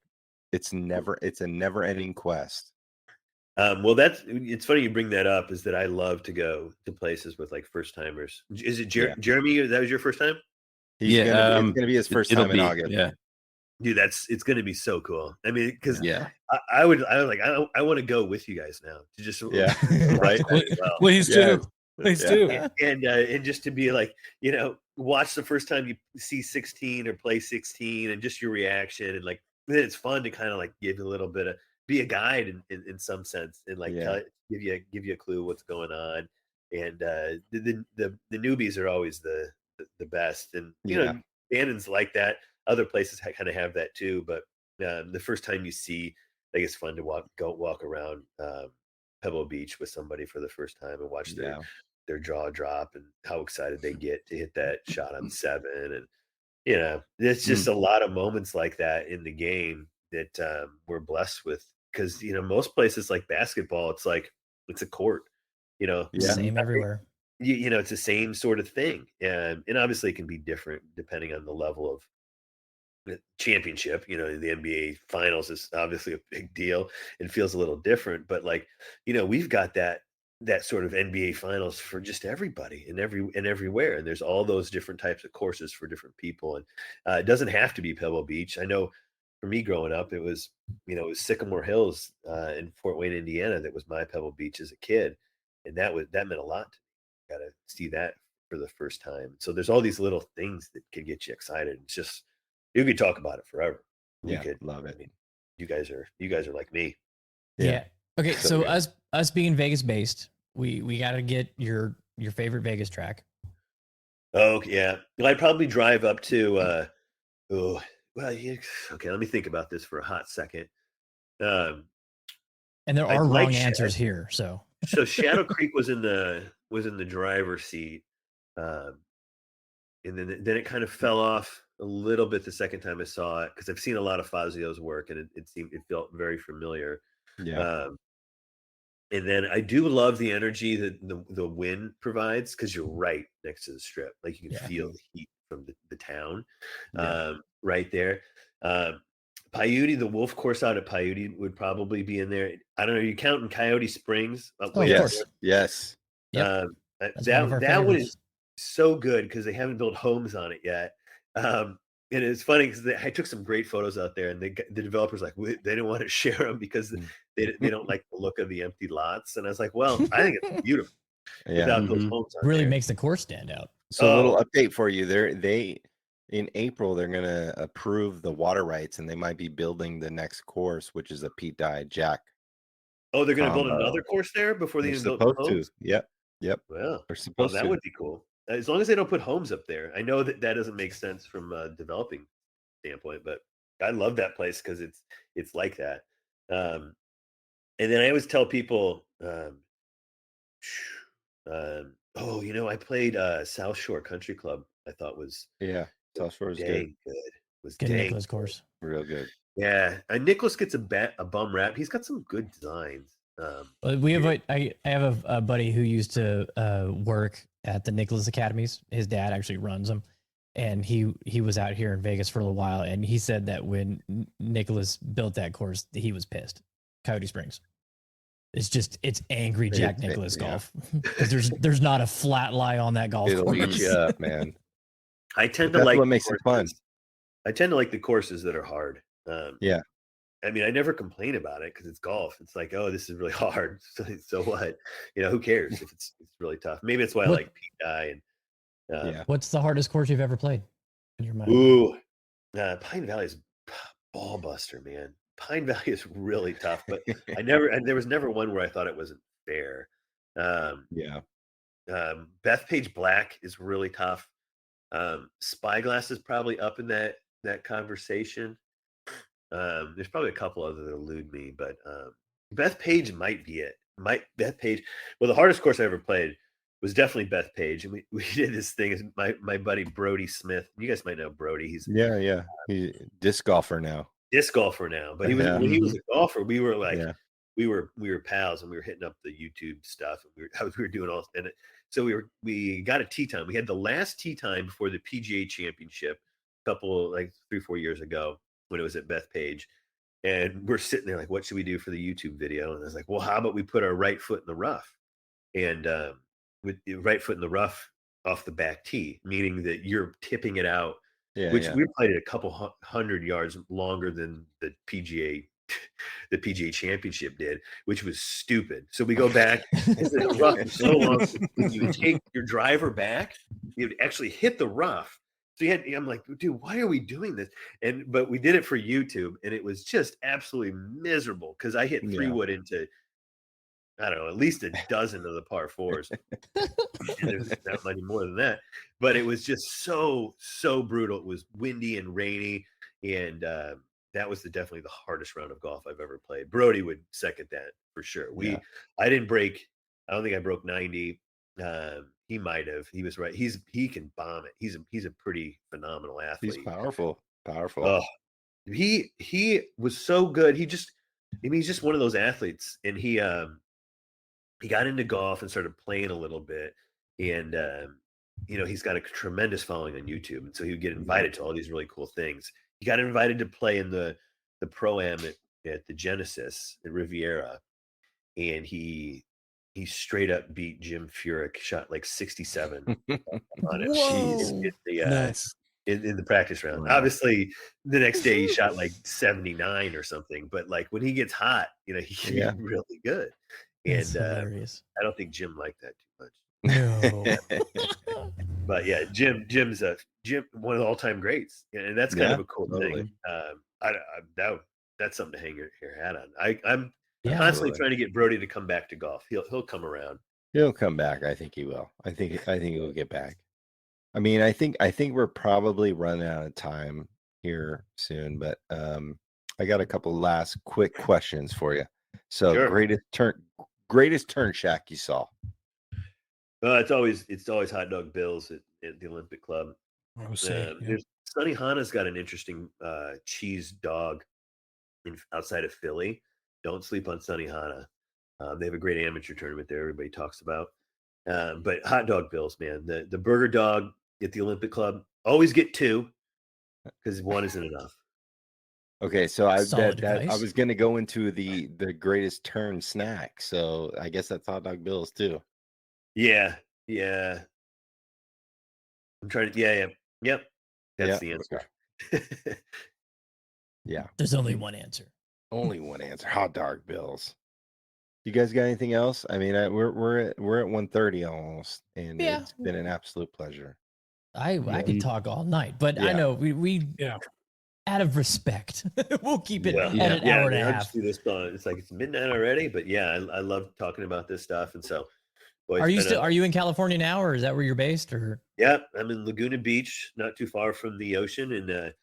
it's a never ending quest. well, it's funny you bring that up. Is that I love to go to places with like first timers. Is it Yeah. Jeremy? That was your first time? It's gonna be his first it'll time in be, August. Yeah. Dude, it's going to be so cool. I mean, because Yeah. I was like, I want to go with you guys now to just Yeah. watch Right. that as well. Please Yes. do. Please Yeah. do. And just to be like, watch the first time you see 16 or play 16 and just your reaction, and like then it's fun to kind of like give you a little bit of be a guide in some sense, and like Yeah. give you a clue what's going on. And the newbies are always the best, and Yeah. Bannon's like that. Other places kind of have that too, but the first time you see, like, it's fun to walk around Pebble Beach with somebody for the first time and watch Yeah. their jaw drop and how excited they get to hit that shot on 7. And there's just a lot of moments like that in the game that we're blessed with, because most places like basketball, it's like it's a court, Yeah. Same everywhere. it's the same sort of thing, and obviously it can be different depending on the level of the championship. The NBA finals is obviously a big deal and feels a little different, but like, we've got that sort of NBA finals for just everybody and everywhere. And there's all those different types of courses for different people. And it doesn't have to be Pebble Beach. I know for me growing up, it was Sycamore Hills in Fort Wayne, Indiana. That was my Pebble Beach as a kid. And that meant a lot to got to see that for the first time. So there's all these little things that can get you excited. It's just, you could talk about it forever. We could love it. I mean, you guys are like me. Yeah. Okay. So So good. us being Vegas based, we got to get your favorite Vegas track. Oh yeah. Well, I'd probably drive up to okay, let me think about this for a hot second. And there I'd are like wrong answers here. So Shadow Creek was in the driver's seat. Um, and then it kind of fell off a little bit the second time I saw it, because I've seen a lot of Fazio's work, and it felt very familiar. Yeah. And then I do love the energy that the wind provides, because you're right next to the strip. Like, you can feel the heat from the town right there. Paiute, the Wolf Course out at Paiute would probably be in there. I don't know. You counting Coyote Springs? of course. Yes. Yep. That's one of our That one favorites. is so good because they haven't built homes on it yet. And it's funny because I took some great photos out there, and the developers they didn't want to share them because they don't like the look of the empty lots. And I was like, well, I think it's beautiful without those homes on Really there. makes the course stand out. So a little update for you. They in April they're gonna approve the water rights, and they might be building the next course, which is a Pete Dye Jack. Oh, they're going to build combo. another course there before they They're even built supposed homes? to. Yep. Well, They're supposed that to. would be cool. As long as they don't put homes up there. I know that doesn't make sense from a developing standpoint, but I love that place because it's like that. And then I always tell people, I played South Shore Country Club. I thought was South Shore is good. dang good. Was Good dang Nicholas good. course. Real good. Yeah, and Nicholas gets a bum rap. He's got some good designs. We have I have a buddy who used to work at the Nicholas Academies. His dad actually runs them, and he was out here in Vegas for a little while, and he said that when Nicholas built that course, he was pissed. Coyote Springs. It's angry Jack Nicklaus golf, because there's not a flat lie on that golf It'll course. eat you up, man. I tend But to that's like what makes it fun. I tend to like the courses that are hard. Yeah. I mean, I never complain about it because it's golf. It's like, oh, this is really hard. So what? Who cares if it's really tough? Maybe that's why I like Pete Dye. And What's the hardest course you've ever played in your mind? Ooh, Pine Valley is ball buster, man. Pine Valley is really tough, but there was never one where I thought it wasn't fair. Bethpage Black is really tough. Spyglass is probably up in that conversation. There's probably a couple other that elude me, but Bethpage might be it. Well, the hardest course I ever played was definitely Bethpage, and we did this thing. My buddy Brody Smith. You guys might know Brody. He's He's a disc golfer now. But he was when he was a golfer, we were like we were pals, and we were hitting up the YouTube stuff, and we were doing all. And so we got a tee time. We had the last tee time before the PGA Championship, a couple 3-4 years ago, when it was at Bethpage, and we're sitting there like, what should we do for the YouTube video? And I was like, well, how about we put our right foot in the rough, and with the right foot in the rough off the back tee, meaning that you're tipping it out. We played it a couple hundred yards longer than the PGA Championship did, which was stupid. So we go back, and the rough is so long. When you take your driver back, you'd actually hit the rough. So I'm like, dude, why are we doing this? But we did it for YouTube, and it was just absolutely miserable because I hit 3-wood into, I don't know, at least a dozen of the par fours. And there's not many more than that. But it was just so brutal. It was windy and rainy, and that was definitely the hardest round of golf I've ever played. Brody would second that for sure. I didn't break. I don't think I broke 90. He might have. He was right. He can bomb it. He's a pretty phenomenal athlete. He's powerful. Oh, he was so good. He's just one of those athletes, and he got into golf and started playing a little bit, and he's got a tremendous following on YouTube, and so he would get invited to all these really cool things. He got invited to play in the Pro-Am at the Genesis at Riviera, and he straight up beat Jim Furyk, shot 67 on it. Nice. In the practice round. Wow. Obviously, the next day he shot 79 or something. But when he gets hot, he's really good. And I don't think Jim liked that too much. No. But yeah, Jim's one of the all-time greats, and that's kind Yeah, of a cool totally. thing. That's something to hang your hat on. I'm Yeah. constantly Absolutely. trying to get Brody to come back to golf. He'll come around. He'll come back. I think he will. I think he'll get back. I mean, I think we're probably running out of time here soon, but I got a couple last quick questions for you. So, Sure. greatest turn shack you saw? It's always Hot Dog Bill's at the Olympic Club. I say, yeah. There's Sonny Hanna's got an interesting cheese dog outside of Philly. Don't sleep on Sonny Hanna. They have a great amateur tournament there. Everybody talks about. But Hot Dog Bills, man, the burger dog at the Olympic Club, always get two because one isn't enough. Okay, so I Solid I advice. was going to go into the greatest turn snack. So I guess that's Hot Dog Bill's too. Yeah. I'm trying to. Yeah. Yep. That's the Yeah, answer. Yeah, There's only one answer. only one answer. Hot Dog Bills. You guys got anything else? I mean, we're at 1:30 almost, and Yeah. it's been an absolute pleasure. I could talk all night, but I Yeah. know we Yeah. out of respect, we'll keep it Yeah. at an hour and a I'll half. just do this. It's like it's midnight already, but yeah, I love talking about this stuff, and so. Boy, Are you it's been still? Are you in California now, or is that where you're based? Or Yeah, I'm in Laguna Beach, not too far from the ocean, and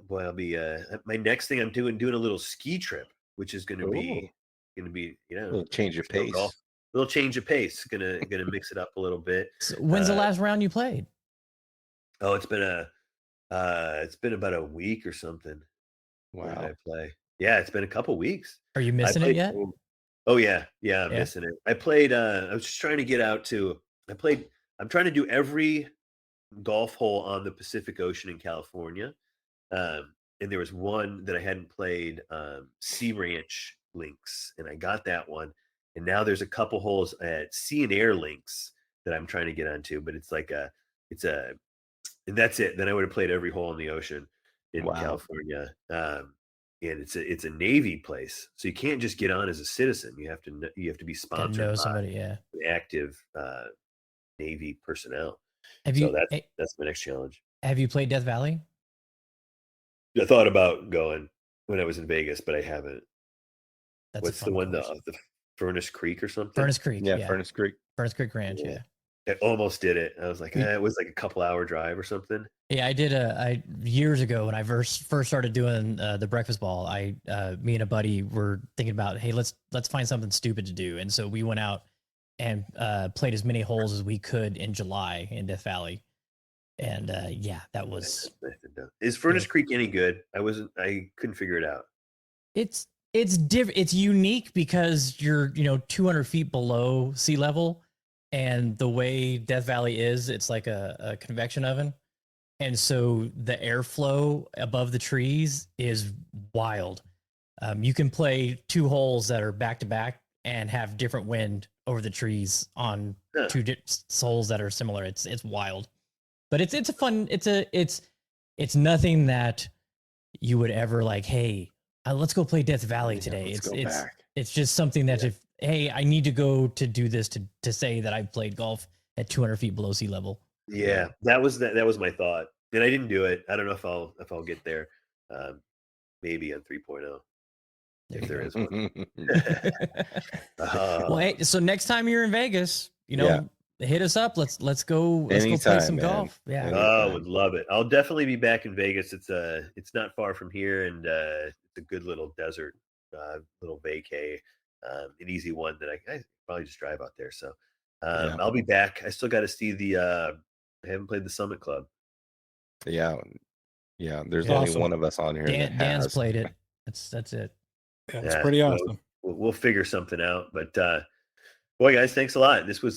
boy, I'll be my next thing I'm doing a little ski trip, which is going to be A little change of no pace. golf, little change of pace. Gonna mix it up a little bit. so when's the last round you played? Oh, it's been about a week or something. When did Wow. I play? Yeah, it's been a couple weeks. Are you I missing it played- yet? Oh yeah, I'm Yeah. missing it. I played. I was just trying to get out to. I'm trying to do every golf hole on the Pacific Ocean in California. And there was one that I hadn't played, Sea Ranch Links, and I got that one. And now there's a couple holes at Sea and Air Links that I'm trying to get onto, but and that's it. Then I would have played every hole in the ocean in Wow. California. And it's a Navy place, so you can't just get on as a citizen. You have to be Gotta sponsored know by somebody. Yeah. active Navy personnel. Have So you that's my next challenge. have you played Death Valley? I thought about going when I was in Vegas, but I haven't. That's What's a the fun one? course. The Furnace Creek or something? Furnace Creek. Yeah, Yeah. Furnace Creek. Furnace Creek Ranch. Yeah. Yeah. I almost did it. I was like, it was like a couple-hour drive or something. Yeah, I did years ago when I first started doing the breakfast ball. Me and a buddy were thinking about, hey, let's find something stupid to do, and so we went out and played as many holes as we could in July in Death Valley, and yeah, that was. Is Furnace Creek any good? I couldn't figure it out. It's different. It's unique because you're 200 feet below sea level, and the way Death Valley is, it's like a convection oven. And so the airflow above the trees is wild. You can play two holes that are back to back and have different wind over the trees on two holes that are similar. It's wild, but it's a fun. It's nothing that you would ever like. Hey, let's go play Death Valley today. It's just something that if hey, I need to go to do this to say that I've played golf at 200 feet below sea level. Yeah, that was my thought, and I didn't do it. I don't know if I'll get there. Maybe on 3.0 if there is one. Well, hey, so next time you're in Vegas, hit us up. Let's go play some golf. Yeah. Oh, would love it. I'll definitely be back in Vegas. It's not far from here, and it's a good little desert, little vacay, an easy one that I probably just drive out there. So I'll be back. I still got to see I haven't played the Summit Club. Yeah. There's Awesome. only one of us on here. Dan's played it. That's it. Yeah, it's pretty awesome. We'll figure something out. But boy, guys, thanks a lot. This was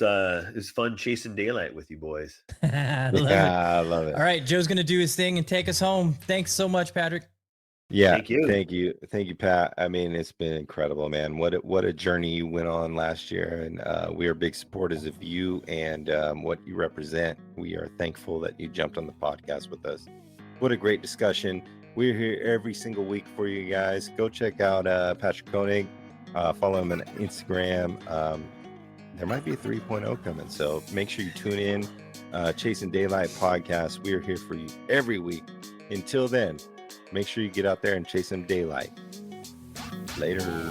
fun chasing daylight with you boys. I love it. All right, Joe's gonna do his thing and take us home. Thanks so much, Patrick. Yeah, Thank you, Pat. I mean, it's been incredible, man. What a journey you went on last year, and we are big supporters of you and what you represent. We are thankful that you jumped on the podcast with us. What a great discussion. We're here every single week for you guys. Go check out Patrick Koenig. Follow him on Instagram. there might be a 3.0 coming. So make sure you tune in. Chasing Daylight podcast. We are here for you every week. Until then, make sure you get out there and chase some daylight. Later.